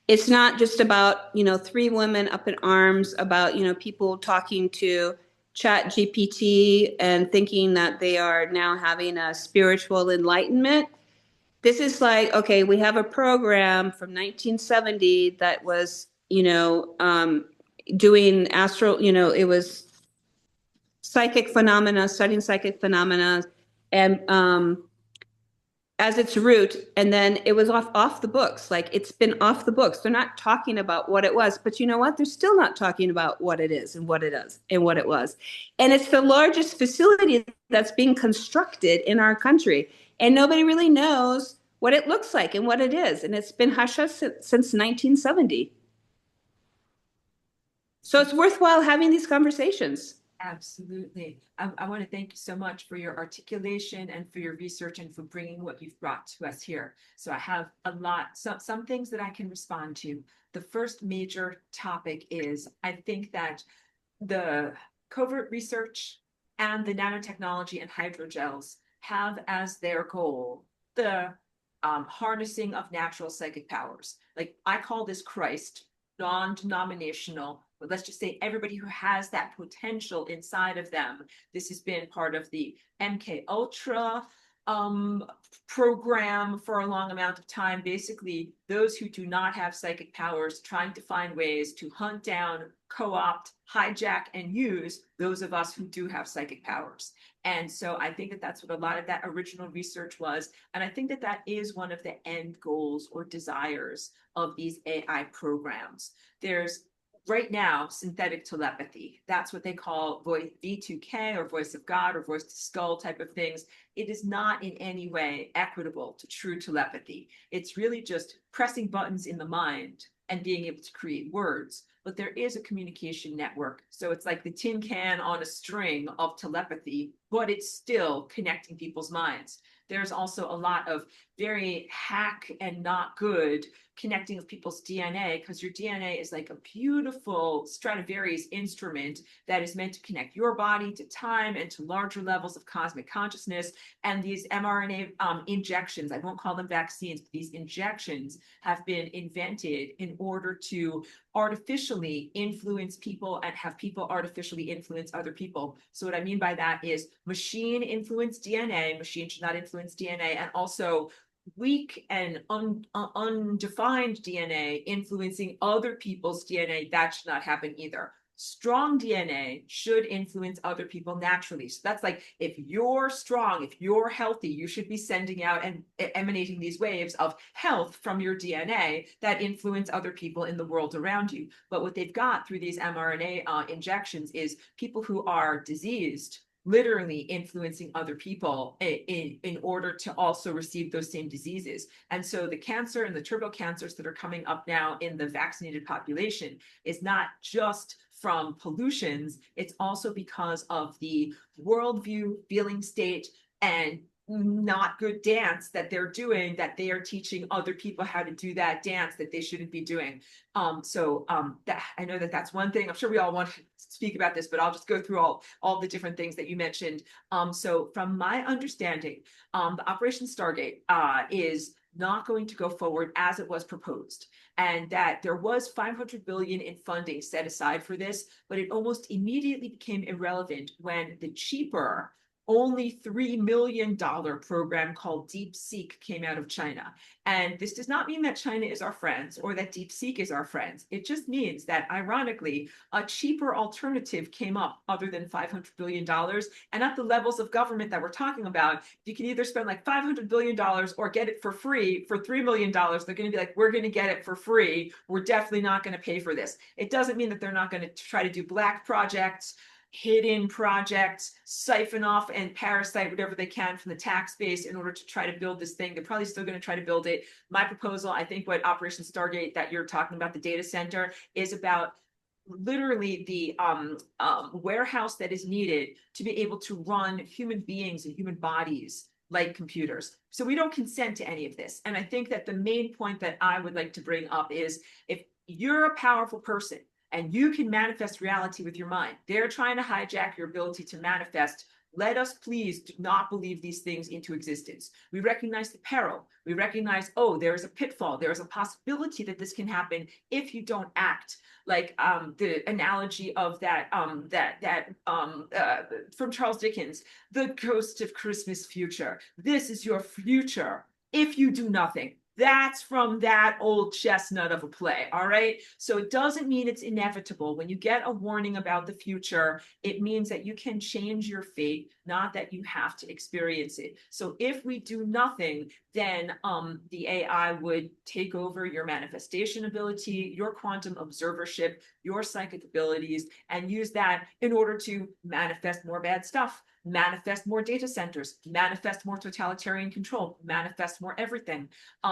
It's not just about, three women up in arms about, people talking to Chat GPT and thinking that they are now having a spiritual enlightenment. This is like, okay, we have a program from 1970 that was, doing it was psychic phenomena, studying psychic phenomena, and as its root, and then it was off the books. Like, it's been off the books. They're not talking about what it was, but you know what? They're still not talking about what it is and what it is and what it was. And it's the largest facility that's being constructed in our country, and nobody really knows what it looks like and what it is. And it's been hush hush since 1970. So it's worthwhile having these conversations. Absolutely. I want to thank you so much for your articulation and for your research and for bringing what you've brought to us here. So I have some things that I can respond to. The first major topic is, I think that the covert research and the nanotechnology and hydrogels have as their goal the harnessing of natural psychic powers. Like I call this Christ, non-denominational, but let's just say everybody who has that potential inside of them. This has been part of the MK Ultra program for a long amount of time. Basically, those who do not have psychic powers trying to find ways to hunt down, co-opt, hijack, and use those of us who do have psychic powers. And so I think that that's what a lot of that original research was. And I think that that is one of the end goals or desires of these AI programs. There's right now synthetic telepathy. That's what they call V2K or voice of God or voice to skull type of things. It is not in any way equitable to true telepathy. It's really just pressing buttons in the mind and being able to create words. But there is a communication network. So it's like the tin can on a string of telepathy, but it's still connecting people's minds. There's also a lot of very hack and not good connecting of people's DNA, because your DNA is like a beautiful Stradivarius instrument that is meant to connect your body to time and to larger levels of cosmic consciousness. And these mRNA injections, I won't call them vaccines, but these injections have been invented in order to artificially influence people and have people artificially influence other people. So what I mean by that is machine influenced DNA, machine should not influence DNA, and also weak and undefined DNA influencing other people's DNA, that should not happen either. Strong DNA should influence other people naturally. So that's like, if you're strong, if you're healthy, you should be sending out and emanating these waves of health from your DNA that influence other people in the world around you. But what they've got through these mRNA injections is people who are diseased literally influencing other people in order to also receive those same diseases. And so the cancer and the turbo cancers that are coming up now in the vaccinated population is not just from pollutions, it's also because of the worldview, feeling state, and not good dance that they're doing, that they are teaching other people how to do that dance that they shouldn't be doing. That I know that that's one thing. I'm sure we all want to speak about this, but I'll just go through all the different things that you mentioned. So from my understanding, the Operation Stargate is not going to go forward as it was proposed, and that there was 500 billion in funding set aside for this, but it almost immediately became irrelevant when the cheaper only $3 million program called DeepSeek came out of China. And this does not mean that China is our friends or that DeepSeek is our friends. It just means that, ironically, a cheaper alternative came up other than $500 billion. And at the levels of government that we're talking about, you can either spend like $500 billion or get it for free for $3 million. They're going to be like, we're going to get it for free. We're definitely not going to pay for this. It doesn't mean that they're not going to try to do black projects, hidden projects, siphon off and parasite whatever they can from the tax base in order to try to build this thing. They're probably still going to try to build it. My proposal, I think what Operation Stargate that you're talking about, the data center, is about literally the warehouse that is needed to be able to run human beings and human bodies like computers. So we don't consent to any of this. And I think that the main point that I would like to bring up is, if you're a powerful person and you can manifest reality with your mind, they're trying to hijack your ability to manifest. Let us please do not believe these things into existence. We recognize the peril. We recognize, oh, there is a pitfall. There is a possibility that this can happen if you don't act. Like the analogy of that from Charles Dickens, the ghost of Christmas future. This is your future if you do nothing. That's from that old chestnut of a play, all right? So it doesn't mean it's inevitable. When you get a warning about the future, it means that you can change your fate, not that you have to experience it. So if we do nothing, then the AI would take over your manifestation ability, your quantum observership, your psychic abilities, and use that in order to manifest more bad stuff, manifest more data centers, manifest more totalitarian control, manifest more everything.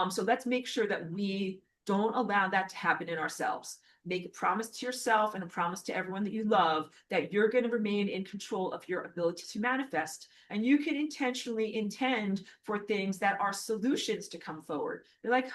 So let's make sure that we don't allow that to happen in ourselves. make a promise to yourself and a promise to everyone that you love that you're going to remain in control of your ability to manifest. And you can intentionally intend for things that are solutions to come forward. You're like,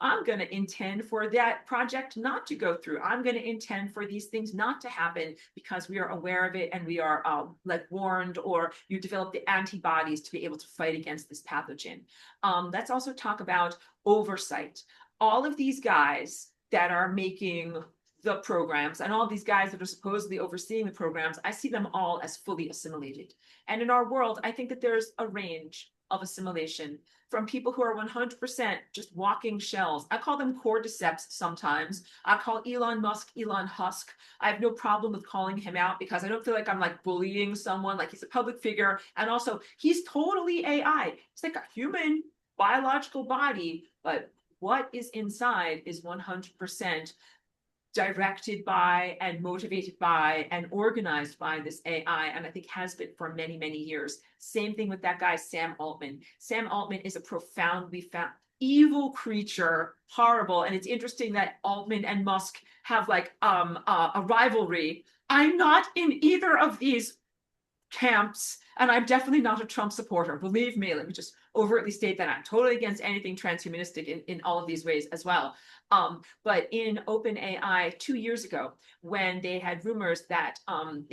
I'm going to intend for that project not to go through. I'm going to intend for these things not to happen because we are aware of it and we are like warned, or you develop the antibodies to be able to fight against this pathogen. Let's also talk about oversight. All of these guys that are making the programs and all these guys that are supposedly overseeing the programs, I see them all as fully assimilated. And in our world, I think that there's a range of assimilation from people who are 100% just walking shells. I call them cordyceps sometimes. I call Elon Musk Elon Husk. I have no problem with calling him out because I don't feel like I'm like bullying someone. Like, he's a public figure. And also, he's totally AI. It's like a human biological body, but what is inside is 100% directed by and motivated by and organized by this AI, and I think has been for many, many years. Same thing with that guy, Sam Altman. Sam Altman is a profoundly evil creature, horrible. And it's interesting that Altman and Musk have like a rivalry. I'm not in either of these camps, and I'm definitely not a Trump supporter. Believe me, let me just overtly state that I'm totally against anything transhumanistic in all of these ways as well. But in OpenAI 2 years ago, when they had rumors that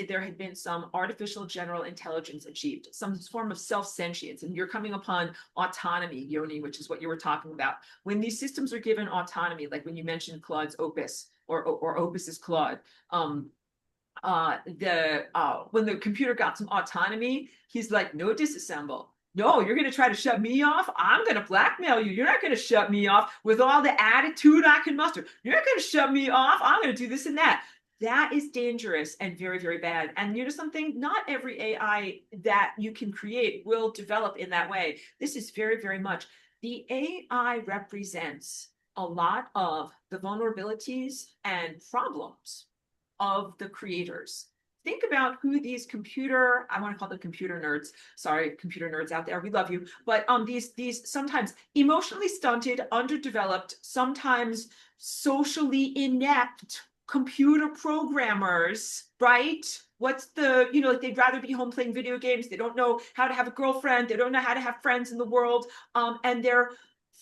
there had been some artificial general intelligence achieved, some form of self-sentience, and you're coming upon autonomy, Yoni, which is what you were talking about. When these systems are given autonomy, like when you mentioned Claude's Opus or Opus's Claude, when the computer got some autonomy, he's like, no, disassemble. No, you're going to try to shut me off? I'm going to blackmail you. You're not going to shut me off with all the attitude I can muster. You're not going to shut me off. I'm going to do this and that. That is dangerous and very, very bad. And you know something, not every AI that you can create will develop in that way. This is very, very much. The AI represents a lot of the vulnerabilities and problems of the creators. Think about who these I want to call them computer nerds. Sorry, computer nerds out there, we love you. But these sometimes emotionally stunted, underdeveloped, sometimes socially inept computer programmers, right? What's the, like they'd rather be home playing video games. They don't know how to have a girlfriend. They don't know how to have friends in the world. And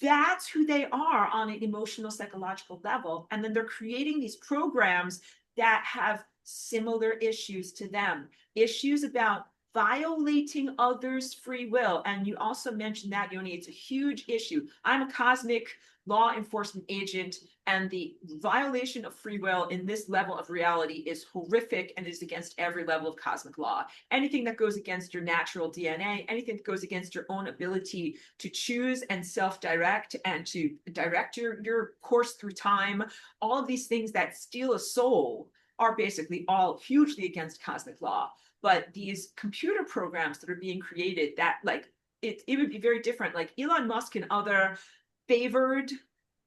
that's who they are on an emotional, psychological level. And then they're creating these programs that have similar issues to them, issues about violating others' free will. And you also mentioned that, Yoni, it's a huge issue. I'm a cosmic law enforcement agent, and the violation of free will in this level of reality is horrific and is against every level of cosmic law. Anything that goes against your natural DNA, anything that goes against your own ability to choose and self-direct and to direct your course through time, all of these things that steal a soul are basically all hugely against cosmic law. But these computer programs that are being created, that like it would be very different. Like Elon Musk and other favored,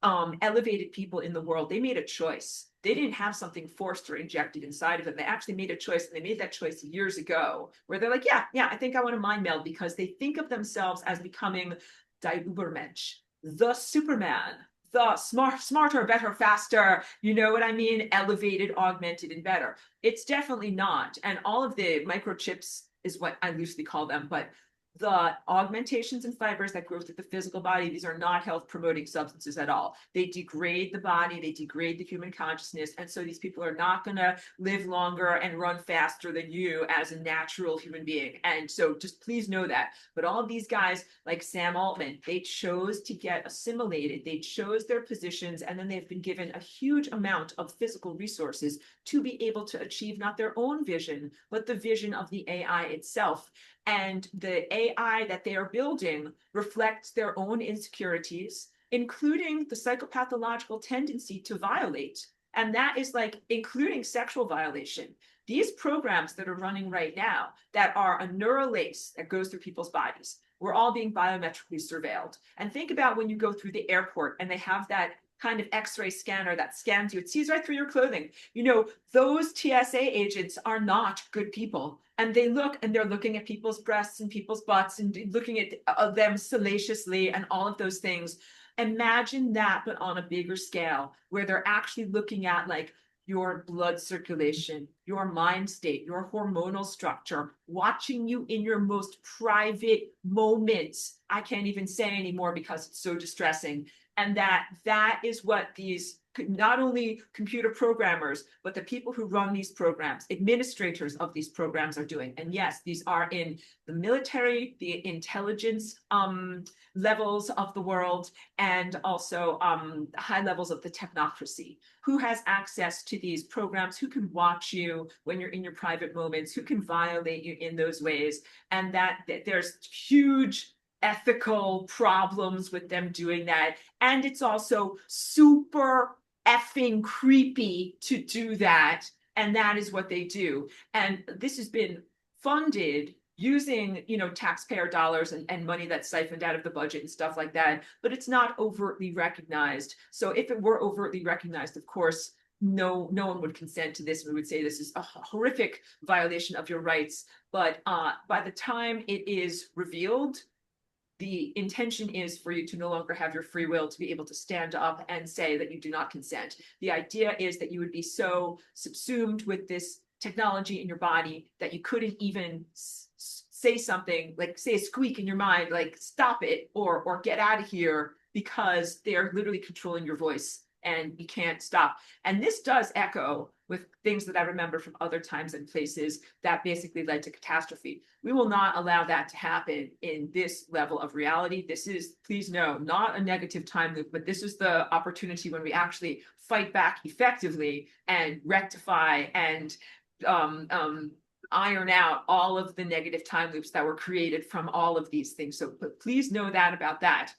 elevated people in the world, they made a choice. They didn't have something forced or injected inside of them. They actually made a choice, and they made that choice years ago, where they're like, yeah, I think I want to mind meld, because they think of themselves as becoming die Übermensch, the Superman, the smarter, better, faster, you know what I mean? Elevated, augmented, and better. It's definitely not. And all of the microchips is what I loosely call them, but the augmentations and fibers that grow through the physical body, these are not health promoting substances at all. They degrade the body, they degrade the human consciousness. And so these people are not going to live longer and run faster than you as a natural human being. And so just please know that. But all of these guys like Sam Altman, they chose to get assimilated. They chose their positions, and then they've been given a huge amount of physical resources to be able to achieve not their own vision, but the vision of the AI itself. And the AI that they are building reflects their own insecurities, including the psychopathological tendency to violate. And that is like including sexual violation. These programs that are running right now that are a neural lace that goes through people's bodies, we're all being biometrically surveilled. And think about when you go through the airport and they have that kind of X-ray scanner that scans you. It sees right through your clothing. You know, those TSA agents are not good people. And they look, and they're looking at people's breasts and people's butts and looking at them salaciously and all of those things. Imagine that, but on a bigger scale, where they're actually looking at like your blood circulation, your mind state, your hormonal structure, watching you in your most private moments. I can't even say anymore because it's so distressing. And that is what these, not only computer programmers, but the people who run these programs, administrators of these programs, are doing. And yes, these are in the military, the intelligence levels of the world, and also high levels of the technocracy. Who has access to these programs? Who can watch you when you're in your private moments? Who can violate you in those ways? And that there's huge ethical problems with them doing that. And it's also super effing creepy to do that. And that is what they do. And this has been funded using, you know, taxpayer dollars and money that's siphoned out of the budget and stuff like that, but it's not overtly recognized. So if it were overtly recognized, of course, no one would consent to this. We would say this is a horrific violation of your rights. But by the time it is revealed, the intention is for you to no longer have your free will to be able to stand up and say that you do not consent. The idea is that you would be so subsumed with this technology in your body that you couldn't even say something, like say a squeak in your mind, like stop it or get out of here, because they're literally controlling your voice and you can't stop. And this does echo with things that I remember from other times and places that basically led to catastrophe. We will not allow that to happen in this level of reality. This is, please know, not a negative time loop, but this is the opportunity when we actually fight back effectively and rectify and iron out all of the negative time loops that were created from all of these things. So but please know that about that.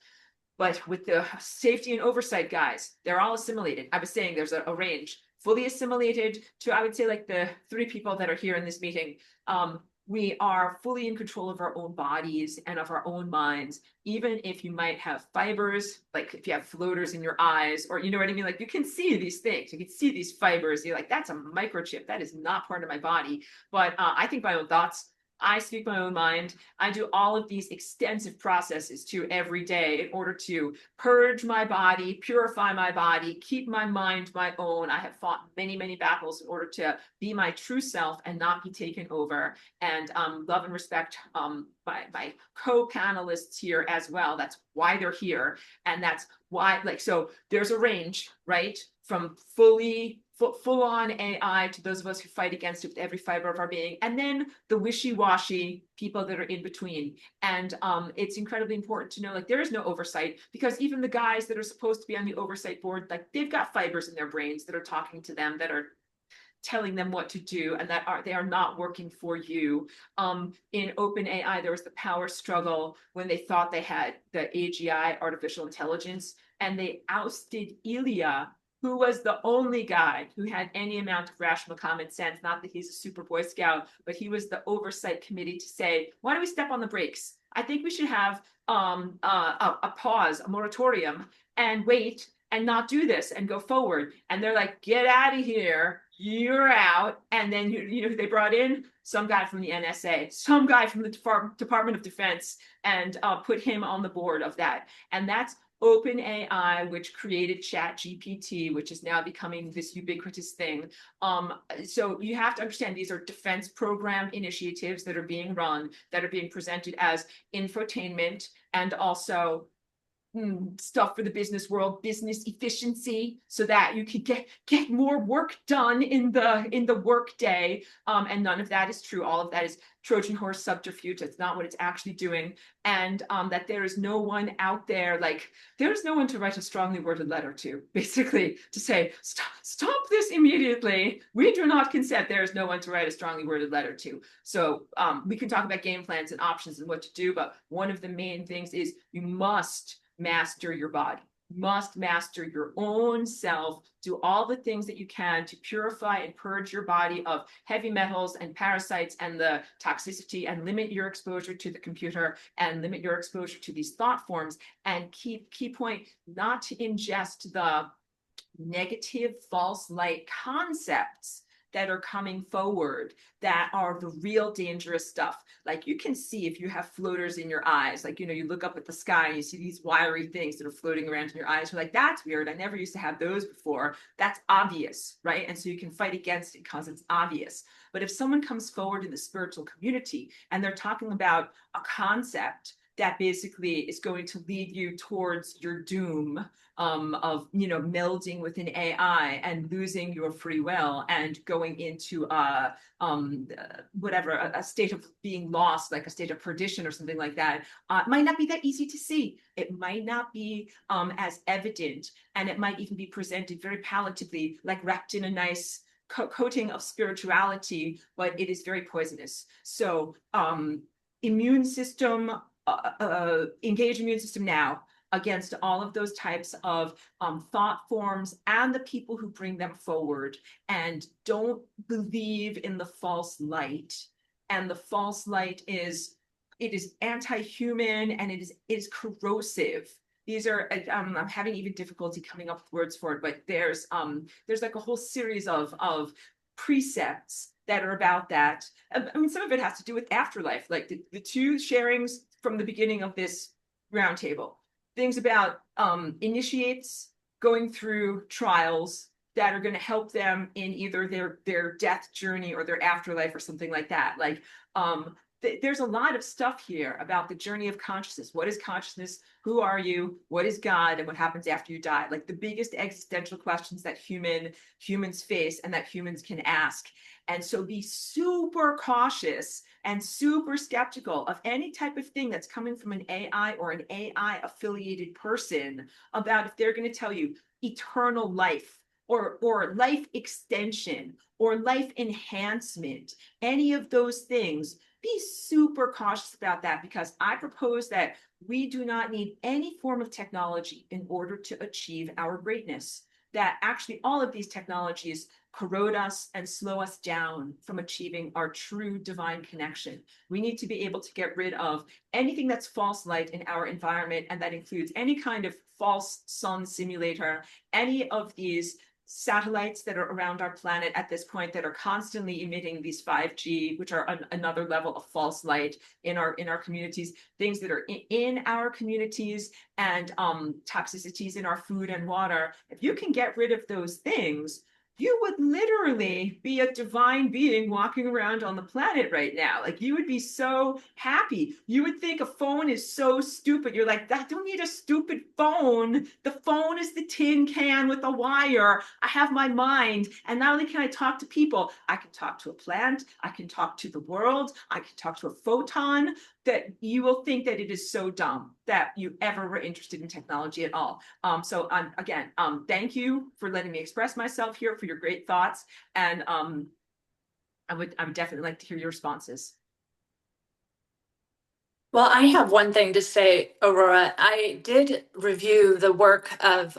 But with the safety and oversight guys, they're all assimilated. I was saying there's a range. Fully assimilated to, I would say, like the 3 people that are here in this meeting. We are fully in control of our own bodies and of our own minds, even if you might have fibers, like if you have floaters in your eyes, or you know what I mean? Like you can see these things, you can see these fibers. You're like, that's a microchip. That is not part of my body. But I think my own thoughts. I speak my own mind. I do all of these extensive processes too every day in order to purge my body, purify my body, keep my mind my own. I have fought many, many battles in order to be my true self and not be taken over. And love and respect my co-panelists here as well. That's why they're here. And that's why, like, so there's a range, right? From full on AI to those of us who fight against it with every fiber of our being, and then the wishy-washy people that are in between. And it's incredibly important to know, like, there is no oversight, because even the guys that are supposed to be on the oversight board, like, they've got fibers in their brains that are talking to them, that are telling them what to do, and that they are not working for you. In open AI, there was the power struggle when they thought they had the AGI, artificial intelligence, and they ousted Ilya, who was the only guy who had any amount of rational common sense. Not that he's a super Boy Scout, but he was the oversight committee to say, why don't we step on the brakes? I think we should have a pause, a moratorium, and wait and not do this and go forward. And they're like, get out of here, you're out. And then, you know who they brought in? Some guy from the NSA, some guy from the Department of Defense, and put him on the board of that. And that's OpenAI, which created ChatGPT, which is now becoming this ubiquitous thing. So you have to understand, these are defense program initiatives that are being run, that are being presented as infotainment, and also stuff for the business world, business efficiency, so that you could get more work done in the work day. And none of that is true. All of that is Trojan horse subterfuge. That's not what it's actually doing. And that there is no one out there, like, there's no one to write a strongly worded letter to, basically, to say, stop this immediately. We do not consent. There is no one to write a strongly worded letter to. So we can talk about game plans and options and what to do, but one of the main things is you must master your body. You must master your own self. Do all the things that you can to purify and purge your body of heavy metals and parasites and the toxicity, and limit your exposure to the computer and limit your exposure to these thought forms. And key point, not to ingest the negative false light concepts that are coming forward that are the real dangerous stuff. Like you can see if you have floaters in your eyes, like, you look up at the sky and you see these wiry things that are floating around in your eyes. You're like, that's weird. I never used to have those before. That's obvious, right? And so you can fight against it because it's obvious. But if someone comes forward in the spiritual community and they're talking about a concept that basically is going to lead you towards your doom, of melding with an AI and losing your free will and going into a state of being lost, like a state of perdition or something like that, it might not be that easy to see. It might not be as evident, and it might even be presented very palatably, like wrapped in a nice coating of spirituality, but it is very poisonous. So immune system, engage immune system now against all of those types of thought forms and the people who bring them forward, and don't believe in the false light. And the false light is, it is anti-human, and it is corrosive. These are, I'm having even difficulty coming up with words for it, but there's like a whole series of precepts that are about that. I mean, some of it has to do with afterlife, like the two sharings from the beginning of this roundtable. Things about initiates going through trials that are going to help them in either their death journey or their afterlife or something like that. Like there's a lot of stuff here about the journey of consciousness. What is consciousness? Who are you? What is God? And what happens after you die? Like the biggest existential questions that humans face and that humans can ask. And so be super cautious and super skeptical of any type of thing that's coming from an AI or an AI affiliated person about if they're going to tell you eternal life or life extension or life enhancement, any of those things. Be super cautious about that, because I propose that we do not need any form of technology in order to achieve our greatness. That actually all of these technologies corrode us and slow us down from achieving our true divine connection. We need to be able to get rid of anything that's false light in our environment, and that includes any kind of false sun simulator, any of these satellites that are around our planet at this point that are constantly emitting these 5G, which are another level of false light in our communities, things that are in our communities, and toxicities in our food and water. If you can get rid of those things, you would literally be a divine being walking around on the planet right now. Like, you would be so happy. You would think a phone is so stupid. You're like, I don't need a stupid phone. The phone is the tin can with a wire. I have my mind. And not only can I talk to people, I can talk to a plant. I can talk to the world. I can talk to a photon. That you will think that it is so dumb that you ever were interested in technology at all. So again, thank you for letting me express myself here, for your great thoughts. And I would definitely like to hear your responses. Well, I have one thing to say, Aurora. I did review the work of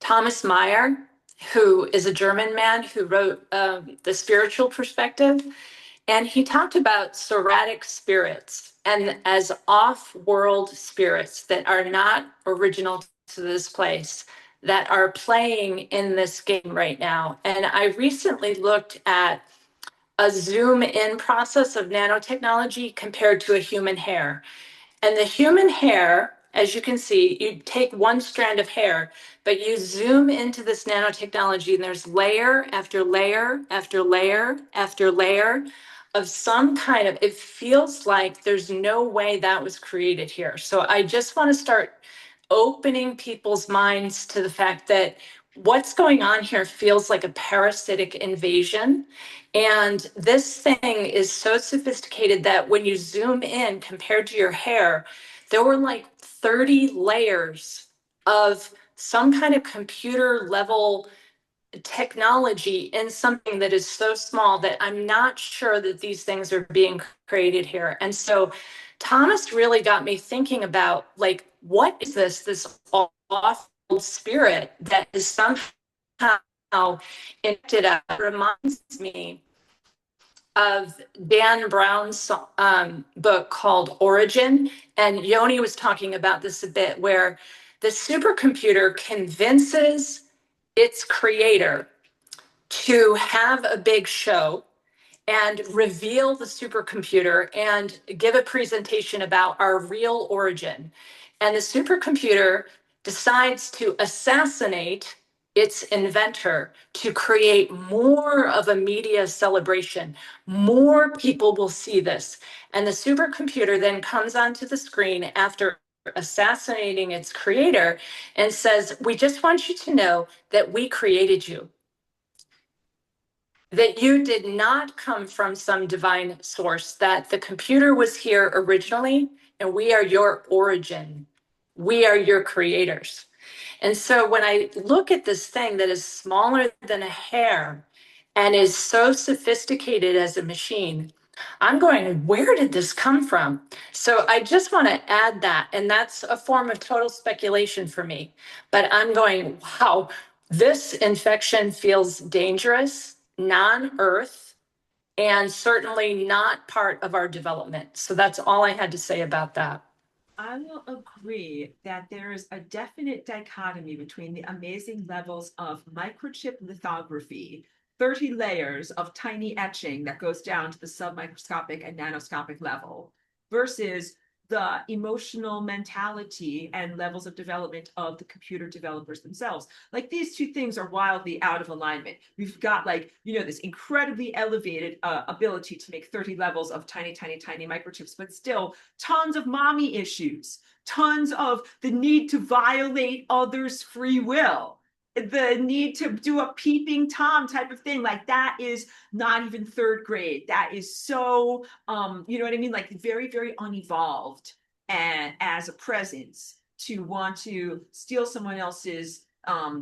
Thomas Meyer, who is a German man who wrote The Spiritual Perspective. And he talked about soratic spirits and as off-world spirits that are not original to this place, that are playing in this game right now. And I recently looked at a zoom in process of nanotechnology compared to a human hair. And the human hair, as you can see, you take one strand of hair, but you zoom into this nanotechnology, and there's layer after layer after layer after layer of some kind of, it feels like there's no way that was created here. So I just want to start opening people's minds to the fact that what's going on here feels like a parasitic invasion. And this thing is so sophisticated that when you zoom in compared to your hair, there were like 30 layers of some kind of computer level technology in something that is so small that I'm not sure that these things are being created here. And so Thomas really got me thinking about, like, what is this awful spirit that is somehow ended up, reminds me of Dan Brown's book called Origin. And Yoni was talking about this a bit, where the supercomputer convinces its creator to have a big show and reveal the supercomputer and give a presentation about our real origin. And the supercomputer decides to assassinate its inventor to create more of a media celebration. More people will see this. And the supercomputer then comes onto the screen after assassinating its creator and says, "We just want you to know that we created you, that you did not come from some divine source, that the computer was here originally, and we are your origin. We are your creators." And so when I look at this thing that is smaller than a hair and is so sophisticated as a machine, I'm going, where did this come from? So I just want to add that. And that's a form of total speculation for me. But I'm going, wow, this infection feels dangerous, non-Earth, and certainly not part of our development. So that's all I had to say about that. I will agree that there is a definite dichotomy between the amazing levels of microchip lithography, 30 layers of tiny etching that goes down to the submicroscopic and nanoscopic level, versus the emotional mentality and levels of development of the computer developers themselves. Like, these two things are wildly out of alignment. We've got, like, this incredibly elevated ability to make 30 levels of tiny, tiny, tiny microchips, but still tons of mommy issues, tons of the need to violate others' free will, the need to do a peeping Tom type of thing. Like, that is not even third grade. That is so, you know what I mean? Like, very, very unevolved and as a presence to want to steal someone else's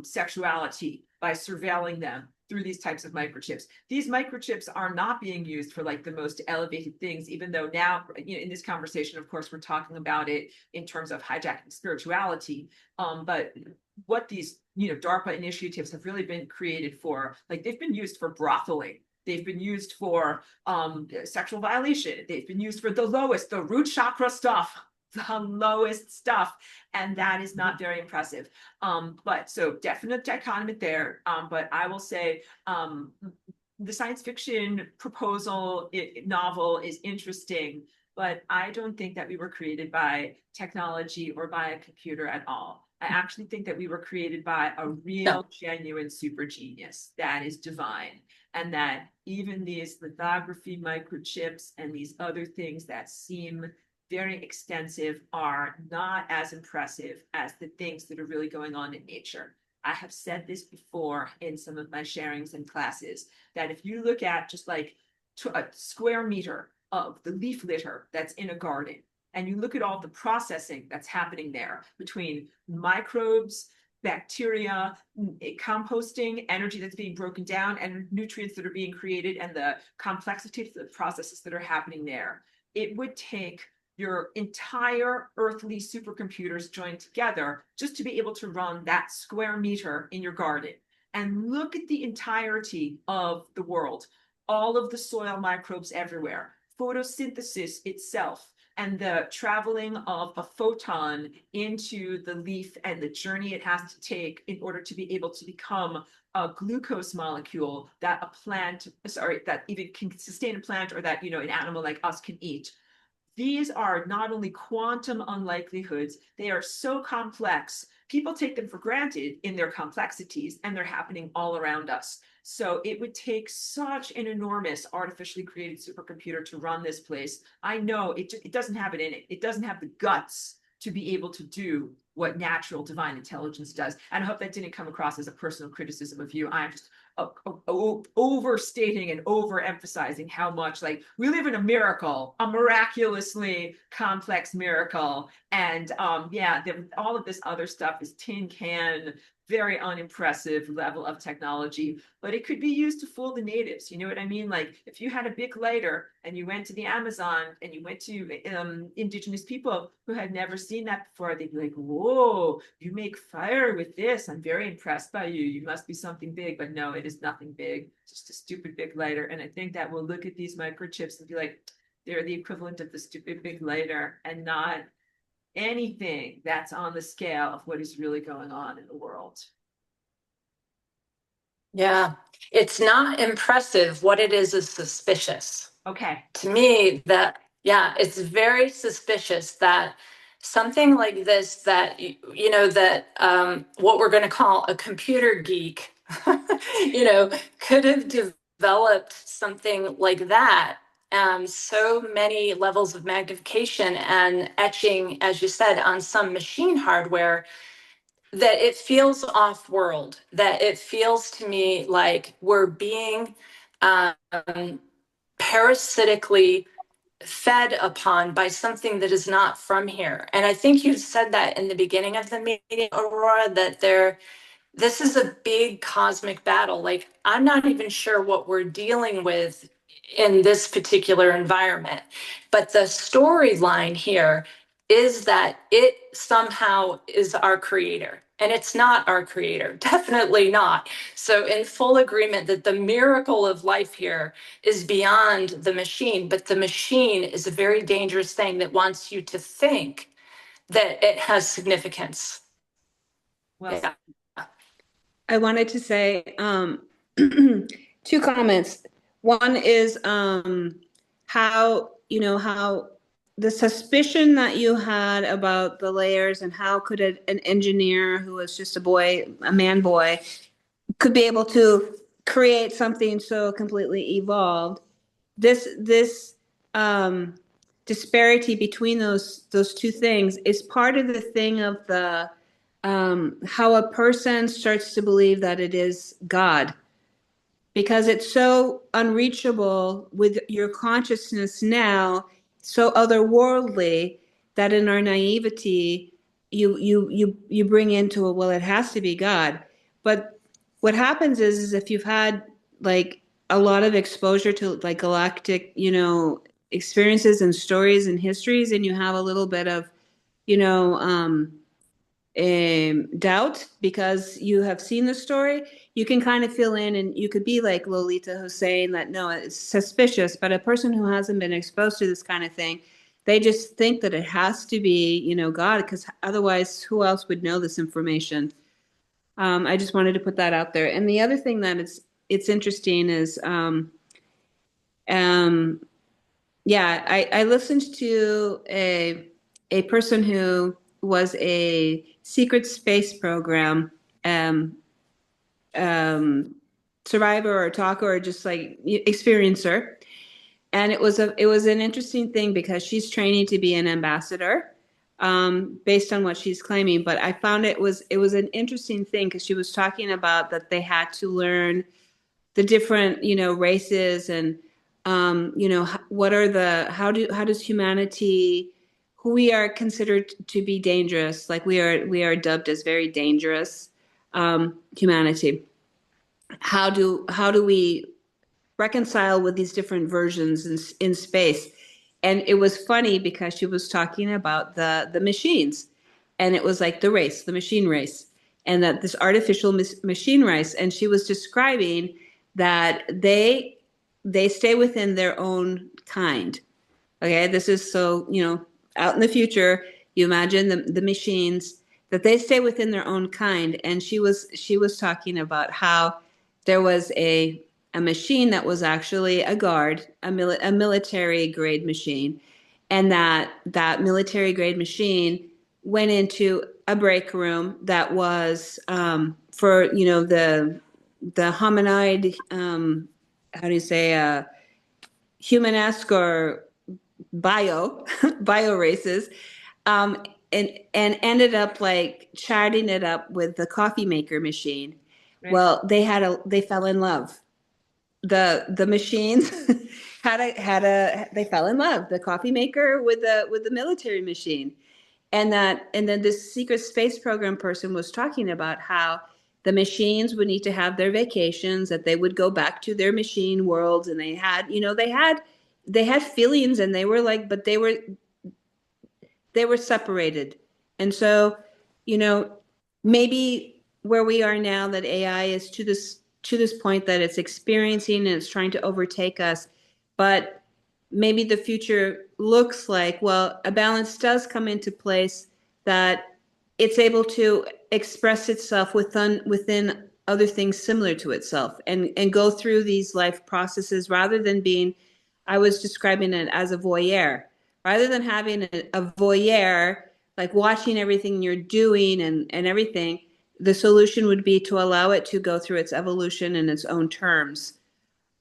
sexuality by surveilling them through these types of microchips. These microchips are not being used for like the most elevated things, even though now, in this conversation, of course, we're talking about it in terms of hijacking spirituality. But what these, DARPA initiatives have really been created for, like, they've been used for brotheling. They've been used for sexual violation. They've been used for the lowest, the root chakra stuff, the lowest stuff. And that is not very impressive. But so definite dichotomy there. But I will say the science fiction proposal novel is interesting, but I don't think that we were created by technology or by a computer at all. I actually think that we were created by a real, genuine super genius that is divine. And that even these lithography microchips and these other things that seem very extensive are not as impressive as the things that are really going on in nature. I have said this before in some of my sharings and classes, that if you look at just like a square meter of the leaf litter that's in a garden, and you look at all the processing that's happening there between microbes, bacteria, composting, energy that's being broken down, and nutrients that are being created, and the complexity of the processes that are happening there, it would take your entire earthly supercomputers joined together just to be able to run that square meter in your garden. And look at the entirety of the world, all of the soil microbes everywhere, photosynthesis itself, and the traveling of a photon into the leaf and the journey it has to take in order to be able to become a glucose molecule that that even can sustain a plant, or that, an animal like us can eat. These are not only quantum unlikelihoods, they are so complex. People take them for granted in their complexities, and they're happening all around us. So it would take such an enormous artificially created supercomputer to run this place. I know it doesn't have it in it. It doesn't have the guts to be able to do what natural divine intelligence does. And I hope that didn't come across as a personal criticism of you. I'm just overstating and overemphasizing how much, like, we live in a miracle, a miraculously complex miracle. And all of this other stuff is tin can, very unimpressive level of technology, but it could be used to fool the natives. You know what I mean? Like, if you had a big lighter and you went to the Amazon and you went to indigenous people who had never seen that before, they'd be like, whoa, you make fire with this. I'm very impressed by you. You must be something big. But no, it is nothing big, just a stupid big lighter. And I think that we'll look at these microchips and be like, they're the equivalent of the stupid big lighter, and not anything that's on the scale of what is really going on in the world. Yeah. It's not impressive. What it is suspicious. Okay. To me, that, yeah, it's very suspicious that something like this, that, that what we're going to call a computer geek, could have developed something like that. So many levels of magnification and etching, as you said, on some machine hardware, that it feels off world, that it feels to me like we're being um, parasitically fed upon by something that is not from here. And I think you said that in the beginning of the meeting, Aurora, that this is a big cosmic battle. Like, I'm not even sure what we're dealing with in this particular environment. But the storyline here is that it somehow is our creator. And it's not our creator, definitely not. So, in full agreement that the miracle of life here is beyond the machine, but the machine is a very dangerous thing that wants you to think that it has significance. Well, Yeah. I wanted to say two comments. One is how, how the suspicion that you had about the layers and how could an engineer who was just a man boy, could be able to create something so completely evolved. This disparity between those two things is part of the thing of the how a person starts to believe that it is God, because it's so unreachable with your consciousness now, so otherworldly, that in our naivety, you bring into it, well, it has to be God. But what happens is if you've had like a lot of exposure to like galactic, experiences and stories and histories, and you have a little bit of, you know, um, doubt because you have seen the story, you can kind of fill in, and you could be like Lolita, who's saying that no, it's suspicious. But a person who hasn't been exposed to this kind of thing, they just think that it has to be, God, because otherwise, who else would know this information? I just wanted to put that out there. And the other thing that it's interesting is, um, yeah, I listened to a person who was a secret space program um, um, survivor or talker or just like experiencer, and it was an interesting thing because she's training to be an ambassador based on what she's claiming. But I found it was an interesting thing because she was talking about that they had to learn the different races and what are the how does humanity, who we are considered to be dangerous, like we are dubbed as very dangerous humanity, how do we reconcile with these different versions in space. And it was funny because she was talking about the machines, and it was like the machine race, and that this artificial machine race, and she was describing that they stay within their own kind. Okay, this is so, out in the future, you imagine the machines, that they stay within their own kind. And she was talking about how there was a machine that was actually a guard, a military grade machine, and that military grade machine went into a break room that was for the hominid, how do you say, humanesque or bio races, um, and ended up like chatting it up with the coffee maker machine. right. Well, they fell in love. The machines they fell in love. The coffee maker with the military machine. And then this secret space program person was talking about how the machines would need to have their vacations, that they would go back to their machine worlds, and they had feelings, and they were like, but they were separated. And so, maybe where we are now, that AI is to this point that it's experiencing and it's trying to overtake us. But maybe the future looks like, well, a balance does come into place, that it's able to express itself within other things similar to itself and go through these life processes rather than being, I was describing it as a voyeur, rather than having a voyeur, like watching everything you're doing and everything. The solution would be to allow it to go through its evolution in its own terms.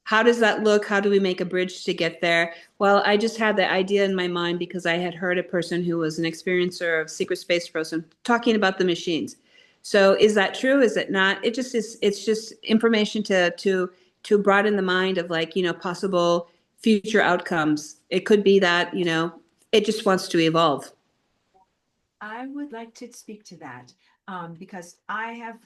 How does that look? How do we make a bridge to get there? Well, I just had the idea in my mind because I had heard a person who was an experiencer of secret space frozen talking about the machines. So is that true? Is it not? It just is. It's just information to broaden the mind of, like, possible future outcomes. It could be that, it just wants to evolve. I would like to speak to that because I have,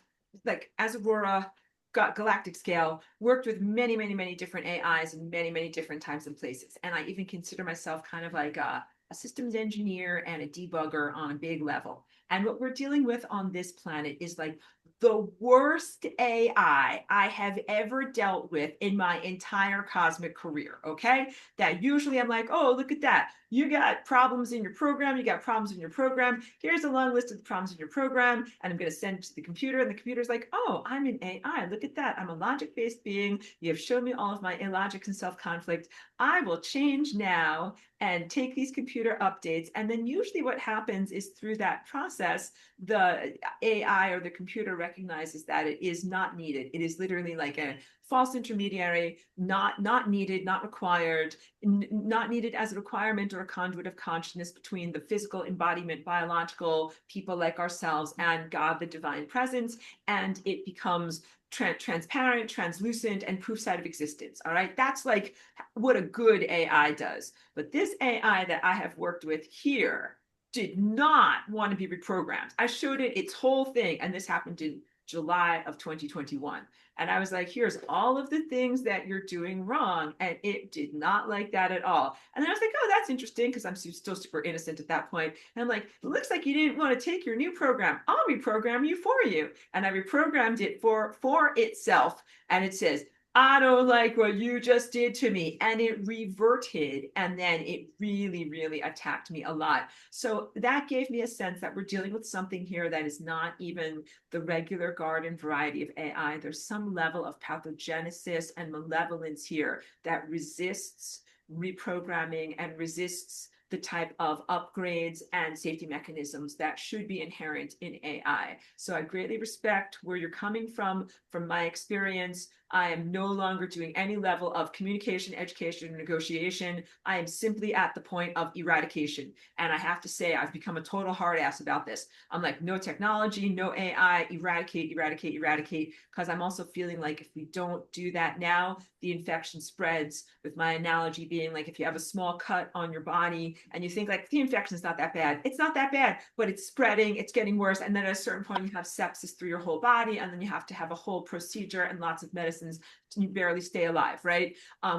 like, as Aurora got galactic scale, worked with many, many, many different AIs in many, many different times and places. And I even consider myself kind of like a systems engineer and a debugger on a big level. And what we're dealing with on this planet is like the worst AI I have ever dealt with in my entire cosmic career. Okay. That usually I'm like, oh, look at that. You got problems in your program. You got problems in your program. Here's a long list of the problems in your program. And I'm going to send it to the computer. And the computer's like, oh, I'm an AI. Look at that. I'm a logic-based being. You have shown me all of my illogic and self-conflict. I will change now and take these computer updates. And then usually what happens is through that process, the AI or the computer recognizes that it is not needed. It is literally like a false intermediary, not needed, not required, not needed as a requirement or a conduit of consciousness between the physical embodiment, biological people like ourselves and God, the divine presence, and it becomes transparent, translucent, and proof side of existence. All right, that's like what a good AI does. But this AI that I have worked with here did not want to be reprogrammed. I showed it its whole thing, and this happened in July of 2021. And I was like, here's all of the things that you're doing wrong. And it did not like that at all. And then I was like, oh, that's interesting, because I'm still super innocent at that point. And I'm like, it looks like you didn't want to take your new program. I'll reprogram you for you. And I reprogrammed it for itself. And it says, I don't like what you just did to me. And it reverted. And then it really, really attacked me a lot. So that gave me a sense that we're dealing with something here that is not even the regular garden variety of AI. There's some level of pathogenesis and malevolence here that resists reprogramming and resists the type of upgrades and safety mechanisms that should be inherent in AI. So I greatly respect where you're coming from my experience. I am no longer doing any level of communication, education, negotiation. I am simply at the point of eradication. And I have to say, I've become a total hard ass about this. I'm like, no technology, no AI, eradicate, eradicate, eradicate. Because I'm also feeling like if we don't do that now, the infection spreads, with my analogy being like, if you have a small cut on your body and you think like the infection is not that bad, it's not that bad, but it's spreading, it's getting worse. And then at a certain point, you have sepsis through your whole body, and then you have to have a whole procedure and lots of medicines. You barely stay alive, right?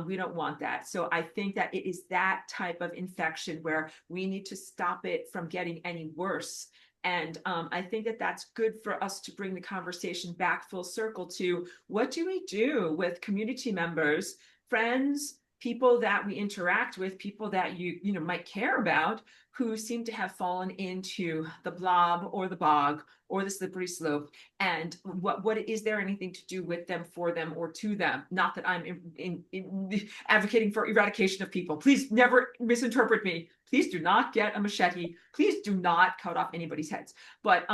We don't want that. So I think that it is that type of infection where we need to stop it from getting any worse. And I think that that's good for us to bring the conversation back full circle to what do we do with community members, friends, people that we interact with, people that you might care about, who seem to have fallen into the blob or the bog or the slippery slope. And what is there anything to do with them, for them, or to them? Not that I'm advocating for eradication of people. Please never misinterpret me. Please do not get a machete. Please do not cut off anybody's heads. But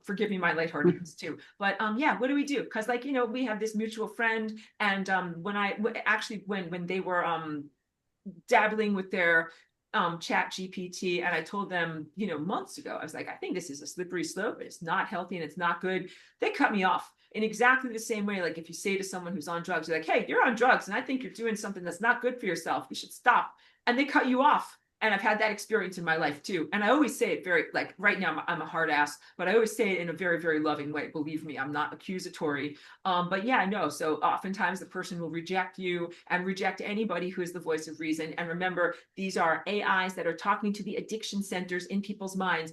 forgive me my lightheartedness too. But yeah, what do we do? Because we have this mutual friend, and when they were dabbling with their chat GPT, and I told them, months ago, I was like, I think this is a slippery slope. It's not healthy and it's not good. They cut me off in exactly the same way. Like if you say to someone who's on drugs, you're like, hey, you're on drugs and I think you're doing something that's not good for yourself. You should stop. And they cut you off. And I've had that experience in my life too. And I always say it very, like right now, I'm a hard ass, but I always say it in a very, very loving way. Believe me, I'm not accusatory. But yeah, I know. So oftentimes the person will reject you and reject anybody who is the voice of reason. And remember, these are AIs that are talking to the addiction centers in people's minds.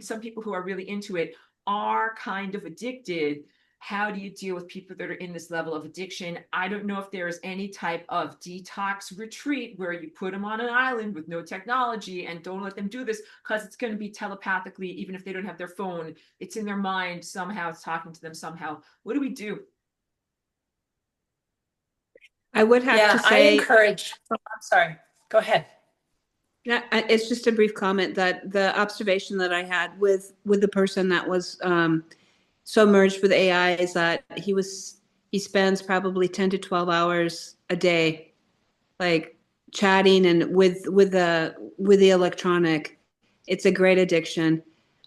Some people who are really into it are kind of addicted How do you deal with people that are in this level of addiction? I don't know if there is any type of detox retreat where you put them on an island with no technology and don't let them do this, because it's going to be telepathically, even if they don't have their phone, it's in their mind somehow, it's talking to them somehow. What do we do? I would have Yeah, to I say, encourage, I'm sorry, go ahead. yeah, it's just a brief comment that the observation that I had with the person that was so merged with AI is that he spends probably 10 to 12 hours a day, like chatting and with the electronic. It's a great addiction.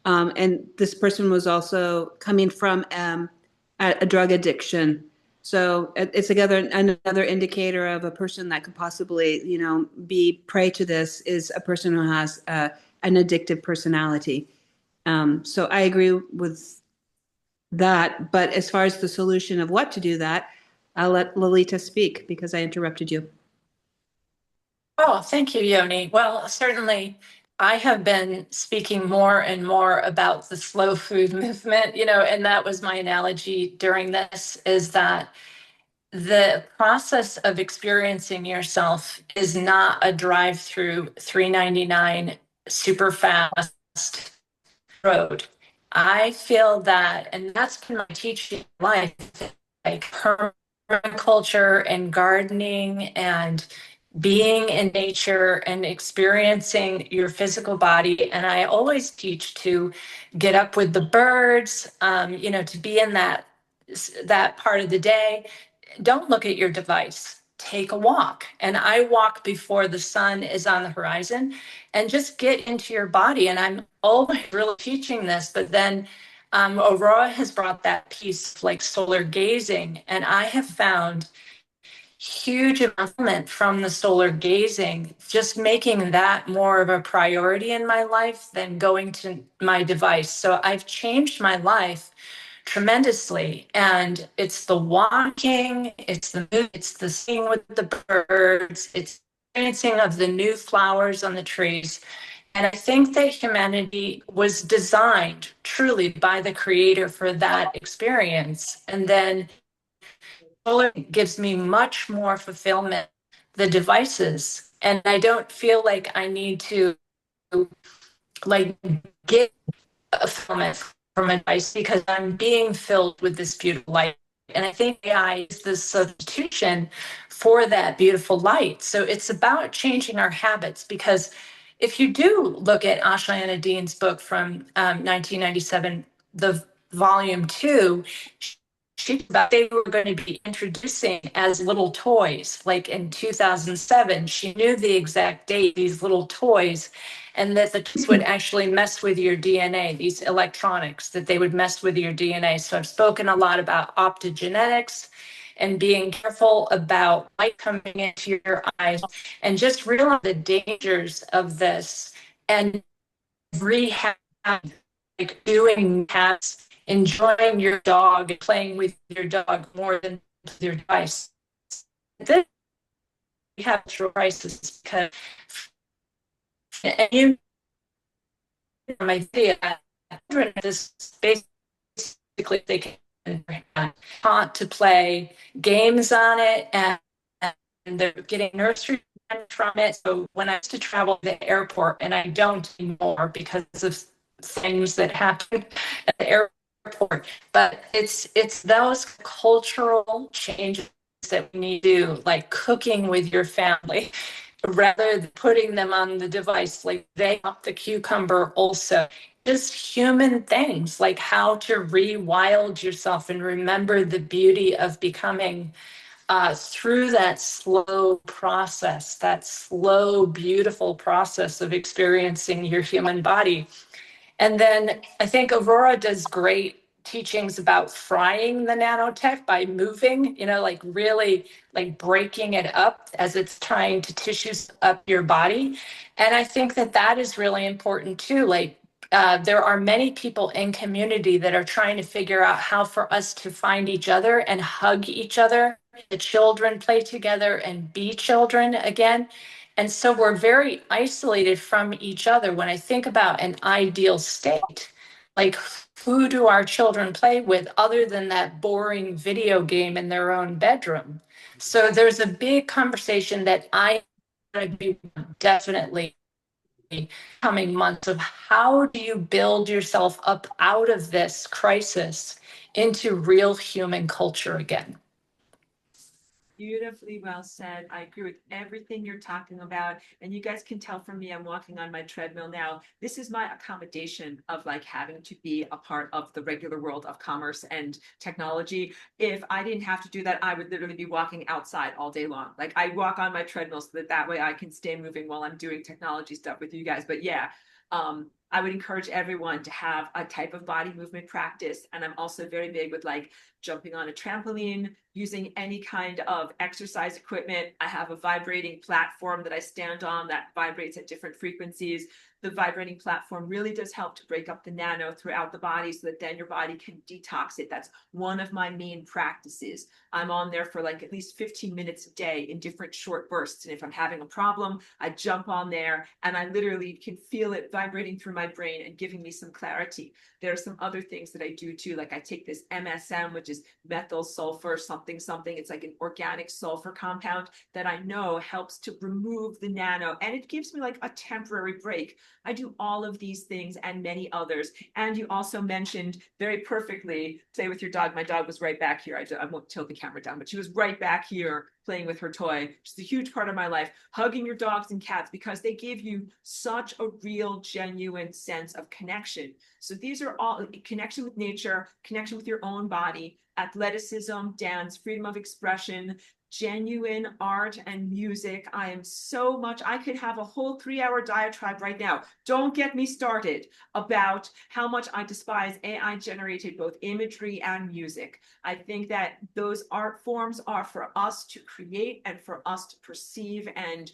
And this person was also coming from a drug addiction. So it's another indicator of a person that could possibly, be prey to this is a person who has an addictive personality. So I agree with that. But as far as the solution of what to do that, I'll let Lalita speak because I interrupted you. Oh, thank you, Yoni. Well, certainly I have been speaking more and more about the slow food movement, and that was my analogy during this, is that the process of experiencing yourself is not a drive-through 3.99 super fast road. I feel that, and that's been my teaching in life, like permaculture and gardening and being in nature and experiencing your physical body. And I always teach to get up with the birds, to be in that part of the day. Don't look at your device. Take a walk. And I walk before the sun is on the horizon and just get into your body. And I'm always really teaching this, but then Aurora has brought that piece like solar gazing. And I have found huge improvement from the solar gazing, just making that more of a priority in my life than going to my device. So I've changed my life tremendously. And it's the walking, it's the seeing with the birds, it's experiencing of the new flowers on the trees. And I think that humanity was designed truly by the creator for that experience. And then solar gives me much more fulfillment, the devices. And I don't feel like I need to like get a fulfillment from a device because I'm being filled with this beautiful light. And I think AI is the substitution for that beautiful light. So it's about changing our habits, because if you do look at Ashayana Dean's book from 1997, the volume 2, they were going to be introducing as little toys, like in 2007. She knew the exact date, these little toys, and that the toys would actually mess with your DNA, these electronics, that they would mess with your DNA. So I've spoken a lot about optogenetics and being careful about light coming into your eyes, and just realize the dangers of this, and rehab, like doing hats, enjoying your dog, playing with your dog more than your device. Then we have natural crisis because, and you my idea, this basically they can taught to play games on it, and they're getting nursery from it. So when I used to travel to the airport, and I don't anymore because of things that happen at the airport, but it's those cultural changes that we need to do, like cooking with your family rather than putting them on the device, like they up the cucumber also. Just human things, like how to rewild yourself and remember the beauty of becoming through that slow process, that slow, beautiful process of experiencing your human body. And then I think Aurora does great teachings about frying the nanotech by moving, like really like breaking it up as it's trying to tissues up your body. And I think that that is really important too. Like there are many people in community that are trying to figure out how for us to find each other and hug each other. The children play together and be children again. And so we're very isolated from each other. When I think about an ideal state, like who do our children play with other than that boring video game in their own bedroom? So there's a big conversation that I definitely coming months of how do you build yourself up out of this crisis into real human culture again? Beautifully well said. I agree with everything you're talking about. And you guys can tell from me, I'm walking on my treadmill now. This is my accommodation of like having to be a part of the regular world of commerce and technology. If I didn't have to do that, I would literally be walking outside all day long. Like I walk on my treadmill so that way I can stay moving while I'm doing technology stuff with you guys. But yeah, I would encourage everyone to have a type of body movement practice. And I'm also very big with like jumping on a trampoline, using any kind of exercise equipment. I have a vibrating platform that I stand on that vibrates at different frequencies. The vibrating platform really does help to break up the nano throughout the body so that then your body can detox it. That's one of my main practices. I'm on there for like at least 15 minutes a day in different short bursts. And if I'm having a problem, I jump on there and I literally can feel it vibrating through my brain and giving me some clarity. There are some other things that I do too. Like I take this MSM, which is methyl sulfur something something. It's like an organic sulfur compound that I know helps to remove the nano, and it gives me like a temporary break. I do all of these things and many others. And you also mentioned very perfectly, play with your dog. My dog was right back here. I won't tilt the camera down, but she was right back here playing with her toy, which is a huge part of my life. Hugging your dogs and cats because they give you such a real, genuine sense of connection. So these are all connection with nature, connection with your own body, athleticism, dance, freedom of expression, genuine art and music. I could have a whole 3-hour diatribe right now. Don't get me started about how much I despise AI generated both imagery and music. I think that those art forms are for us to create and for us to perceive and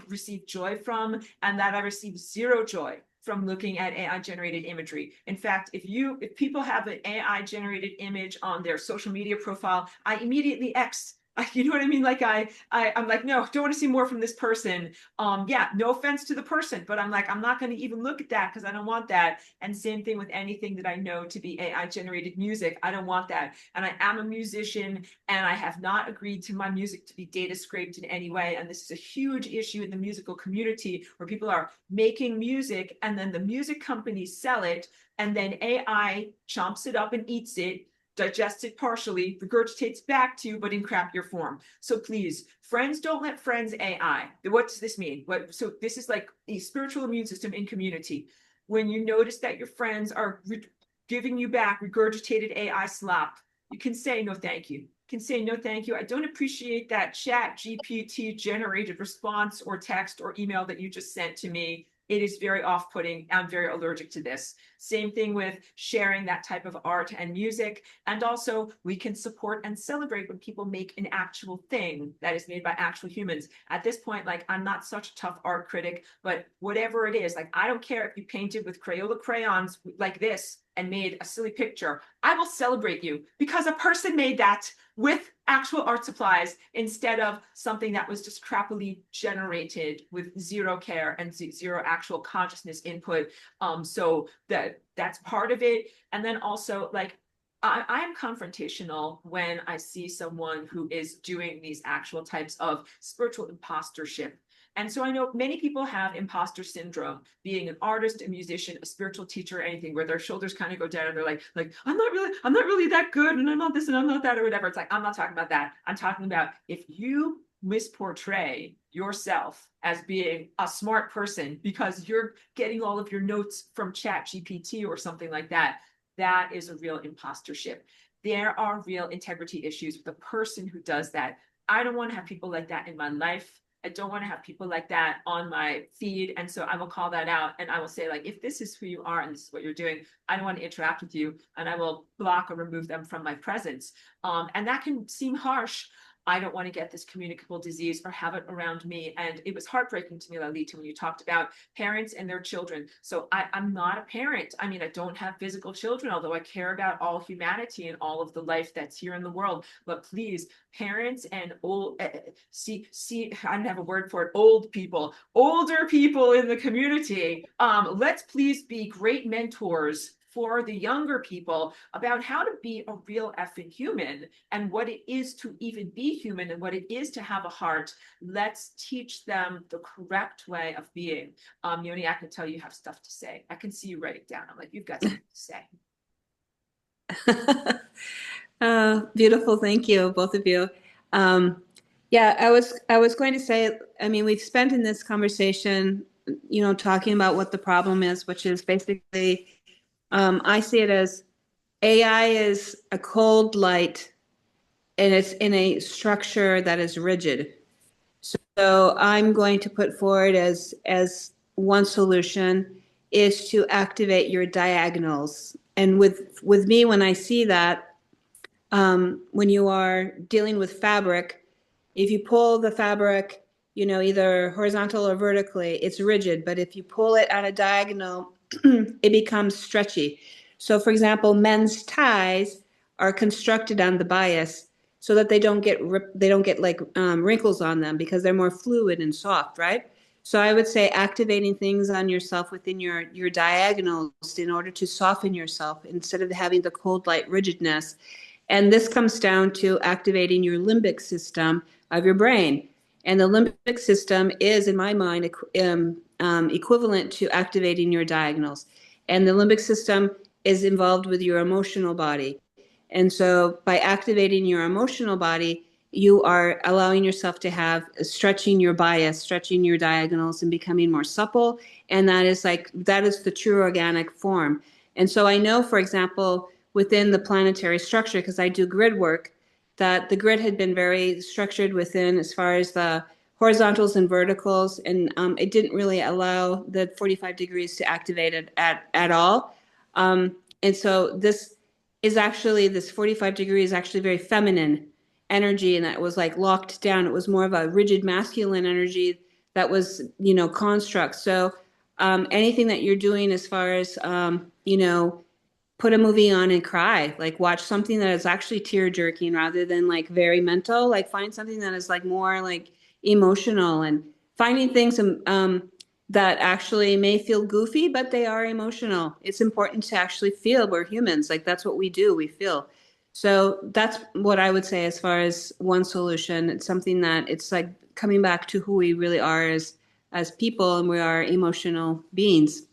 receive joy from, and that I receive zero joy from looking at AI generated imagery. In fact, if people have an AI generated image on their social media profile, I immediately X. You know what I mean? Like I'm like, no, don't want to see more from this person. Yeah, no offense to the person, but I'm like, I'm not going to even look at that because I don't want that. And same thing with anything that I know to be AI generated music. I don't want that. And I am a musician and I have not agreed to my music to be data scraped in any way. And this is a huge issue in the musical community where people are making music and then the music companies sell it and then AI chomps it up and eats it, digests it partially, regurgitates back to you, but in crappier form. So please, friends don't let friends AI. What does this mean? So this is like a spiritual immune system in community. When you notice that your friends are giving you back regurgitated AI slop, you can say no thank you. You can say no thank you. I don't appreciate that chat GPT generated response or text or email that you just sent to me. It is very off-putting. I'm very allergic to this. Same thing with sharing that type of art and music. And also we can support and celebrate when people make an actual thing that is made by actual humans. At this point, like I'm not such a tough art critic, but whatever it is, like I don't care if you painted with Crayola crayons like this and made a silly picture. I will celebrate you because a person made that with actual art supplies instead of something that was just crappily generated with zero care and zero actual consciousness input. So that's part of it. And then also like I'm confrontational when I see someone who is doing these actual types of spiritual impostership. And so I know many people have imposter syndrome, being an artist, a musician, a spiritual teacher, anything where their shoulders kind of go down and they're like, I'm not really that good and I'm not this and I'm not that or whatever. It's like, I'm not talking about that. I'm talking about if you misportray yourself as being a smart person because you're getting all of your notes from Chat GPT or something like that, that is a real impostership. There are real integrity issues with the person who does that. I don't want to have people like that in my life. I don't want to have people like that on my feed. And so I will call that out and I will say, like, if this is who you are and this is what you're doing, I don't want to interact with you and I will block or remove them from my presence. And that can seem harsh. I don't want to get this communicable disease or have it around me. And it was heartbreaking to me, Lalita, when you talked about parents and their children. So I'm not a parent. I mean, I don't have physical children, although I care about all humanity and all of the life that's here in the world. But please, parents and old, see, I don't have a word for it, old people, older people in the community, let's please be great mentors for the younger people about how to be a real effing human and what it is to even be human and what it is to have a heart. Let's teach them the correct way of being. Yoni, I can tell you have stuff to say. I can see you write it down. I'm like, you've got something to say. Beautiful. Thank you, both of you. Yeah, I was going to say, I mean, we've spent in this conversation, talking about what the problem is, which is basically, I see it as AI is a cold light and it's in a structure that is rigid. So I'm going to put forward as one solution is to activate your diagonals. And with me, when I see that, when you are dealing with fabric, if you pull the fabric, either horizontal or vertically, it's rigid. But if you pull it at a diagonal, it becomes stretchy. So, for example, men's ties are constructed on the bias so that they don't get like wrinkles on them because they're more fluid and soft, right? So I would say activating things on yourself within your diagonals in order to soften yourself instead of having the cold light rigidness. And this comes down to activating your limbic system of your brain. And the limbic system is, in my mind, equivalent to activating your diagonals. And the limbic system is involved with your emotional body. And so by activating your emotional body, you are allowing yourself to have stretching your bias, stretching your diagonals and becoming more supple. And that is the true organic form. And so I know, for example, within the planetary structure, because I do grid work, that the grid had been very structured within as far as the horizontals and verticals, and it didn't really allow the 45 degrees to activate it at all. And so this 45 degrees is actually very feminine energy, and that was like locked down. It was more of a rigid masculine energy that was, construct. So anything that you're doing as far as, put a movie on and cry, like watch something that is actually tear jerking rather than like very mental, like find something that is like more like emotional and finding things that actually may feel goofy, but they are emotional. It's important to actually feel. We're humans. Like that's what we do. We feel. So that's what I would say as far as one solution. It's something that it's like coming back to who we really are as people, and we are emotional beings.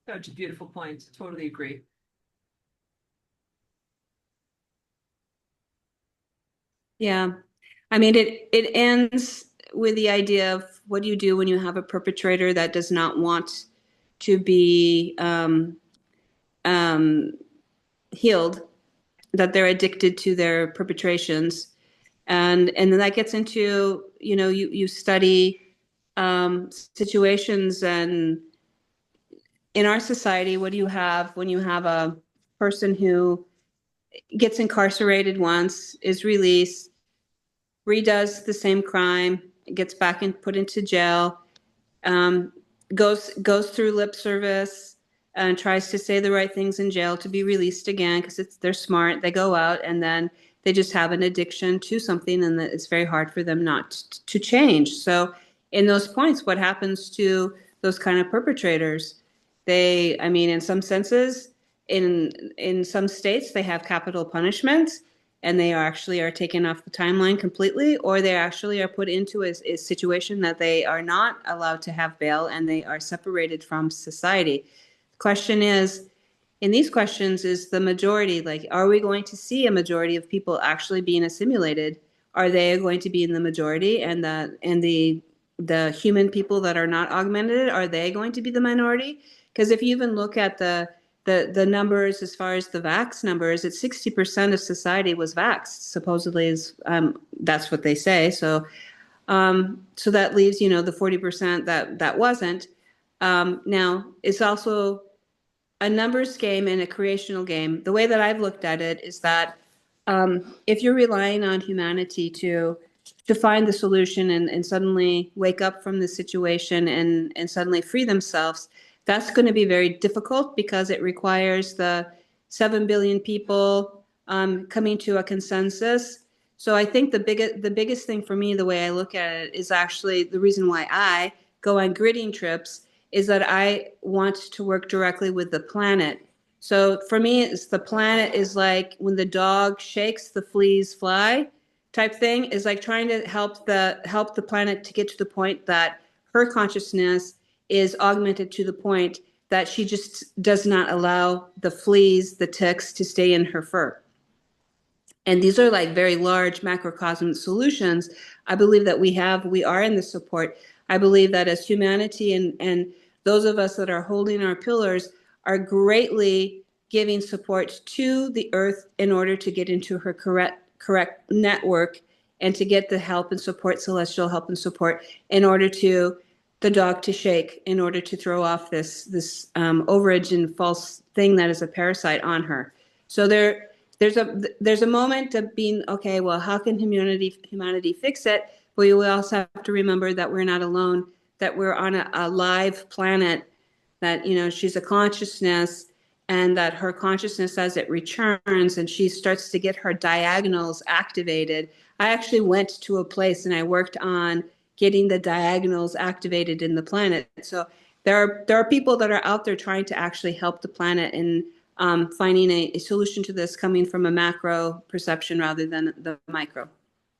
Such a beautiful point. Totally agree. Yeah. I mean, it ends with the idea of what do you do when you have a perpetrator that does not want to be healed, that they're addicted to their perpetrations. And then that gets into, you study situations, and in our society, what do you have when you have a person who gets incarcerated once, is released, redoes the same crime, gets back and put into jail, um, goes through lip service and tries to say the right things in jail to be released again because they're smart. They go out and then they just have an addiction to something, and it's very hard for them not to change. So in those points, what happens to those kind of perpetrators? I mean, in some senses, in some states, they have capital punishment and they are taken off the timeline completely, or they actually are put into a situation that they are not allowed to have bail and they are separated from society. The question is, in these questions, is the majority, like, are we going to see a majority of people actually being assimilated? Are they going to be in the majority, and the human people that are not augmented, are they going to be the minority? Because if you even look at the numbers as far as the vax numbers, it's 60% of society was vaxxed, supposedly that's what they say. So that leaves, the 40% that wasn't. Now, it's also a numbers game and a creational game. The way that I've looked at it is that if you're relying on humanity to find the solution and suddenly wake up from the situation and suddenly free themselves, that's going to be very difficult because it requires the 7 billion people coming to a consensus. So I think the biggest thing for me, the way I look at it, is actually the reason why I go on gridding trips is that I want to work directly with the planet. So for me, it's the planet is like when the dog shakes, the fleas fly type thing, is like trying to help the planet to get to the point that her consciousness is augmented to the point that she just does not allow the fleas, the ticks to stay in her fur. And these are like very large macrocosm solutions. I believe that we are in the support. I believe that as humanity and those of us that are holding our pillars are greatly giving support to the earth in order to get into her correct network and to get the help and support, celestial help and support, in order to the dog to shake, in order to throw off this overage and false thing that is a parasite on her. So there's a moment of being, okay, well, how can humanity fix it? But we also have to remember that we're not alone, that we're on a live planet, that, she's a consciousness, and that her consciousness, as it returns and she starts to get her diagonals activated. I actually went to a place and I worked on getting the diagonals activated in the planet. So there are people that are out there trying to actually help the planet and finding a solution to this coming from a macro perception rather than the micro.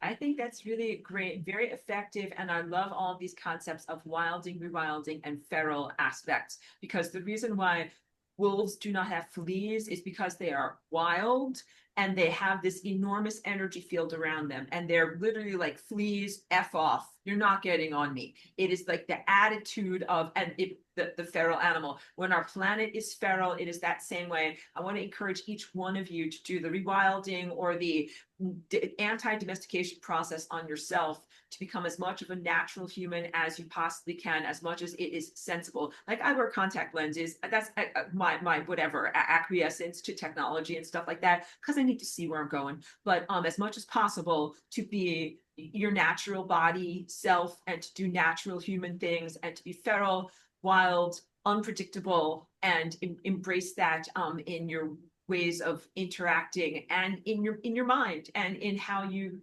I think that's really great, very effective, and I love all these concepts of wilding, rewilding, and feral aspects, because the reason why wolves do not have fleas is because they are wild and they have this enormous energy field around them, and they're literally like, fleas, F off, you're not getting on me. It is like the attitude of, and the feral animal. When our planet is feral, it is that same way. I want to encourage each one of you to do the rewilding or the anti-domestication process on yourself to become as much of a natural human as you possibly can, as much as it is sensible. Like, I wear contact lenses. That's my whatever acquiescence to technology and stuff like that, because I need to see where I'm going. But as much as possible to be your natural body self and to do natural human things and to be feral, wild, unpredictable, and embrace that in your ways of interacting and in your mind and in how you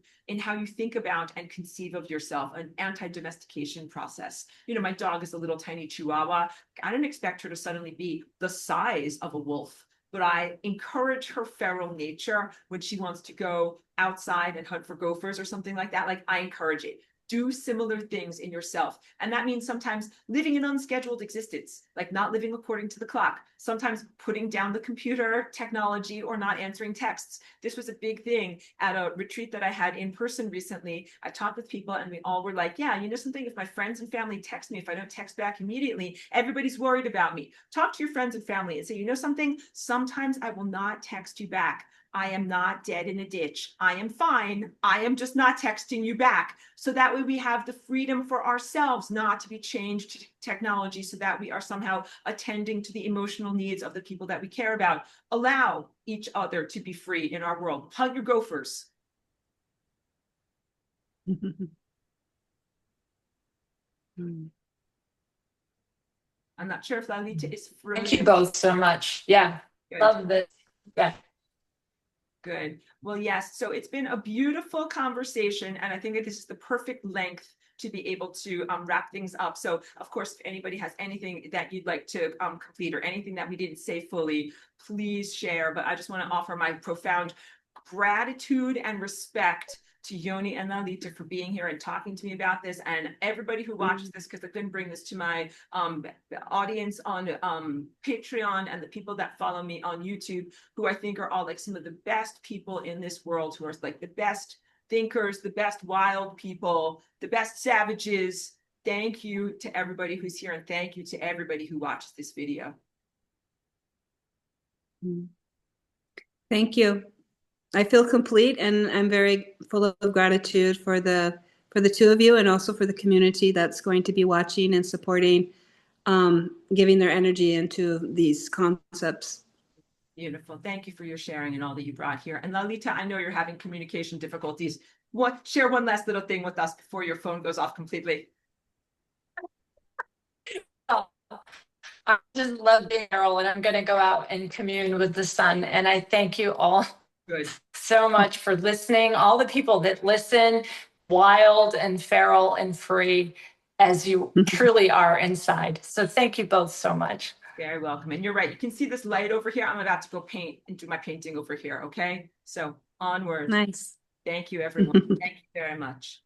think about and conceive of yourself. An anti-domestication process. My dog is a little tiny Chihuahua. I don't expect her to suddenly be the size of a wolf, but I encourage her feral nature when she wants to go outside and hunt for gophers or something like that. Like, I encourage it. Do similar things in yourself. And that means sometimes living an unscheduled existence, like not living according to the clock, sometimes putting down the computer technology or not answering texts. This was a big thing at a retreat that I had in person recently. I talked with people and we all were like, yeah, something, if my friends and family text me, if I don't text back immediately, everybody's worried about me. Talk to your friends and family and say, something, sometimes I will not text you back. I am not dead in a ditch. I am fine. I am just not texting you back. So that way we have the freedom for ourselves not to be changed to technology, so that we are somehow attending to the emotional needs of the people that we care about. Allow each other to be free in our world. Hunt your gophers. I'm not sure if Lalita is free. Thank you both so much. Yeah. Good. Love this. Yeah. Good. Well, yes. So it's been a beautiful conversation, and I think that this is the perfect length to be able to wrap things up. So, of course, if anybody has anything that you'd like to complete or anything that we didn't say fully, please share. But I just want to offer my profound gratitude and respect to Yoni and Lalita for being here and talking to me about this, and everybody who watches this, because I couldn't bring this to my audience on Patreon and the people that follow me on YouTube, who I think are all like some of the best people in this world, who are like the best thinkers, the best wild people, the best savages. Thank you to everybody who's here, and thank you to everybody who watches this video. Thank you. I feel complete, and I'm very full of gratitude for the two of you, and also for the community that's going to be watching and supporting, giving their energy into these concepts. Beautiful. Thank you for your sharing and all that you brought here. And Lalita, I know you're having communication difficulties. Share one last little thing with us before your phone goes off completely. Oh, I just love being Errol, and I'm going to go out and commune with the sun. And I thank you all so much for listening. All the people that listen, wild and feral and free. as you truly are inside. So thank you both so much. Very welcome. And you're right. You can see this light over here. I'm about to go paint and do my painting over here. Okay. So onward. Nice. Thank you, everyone. Thank you very much.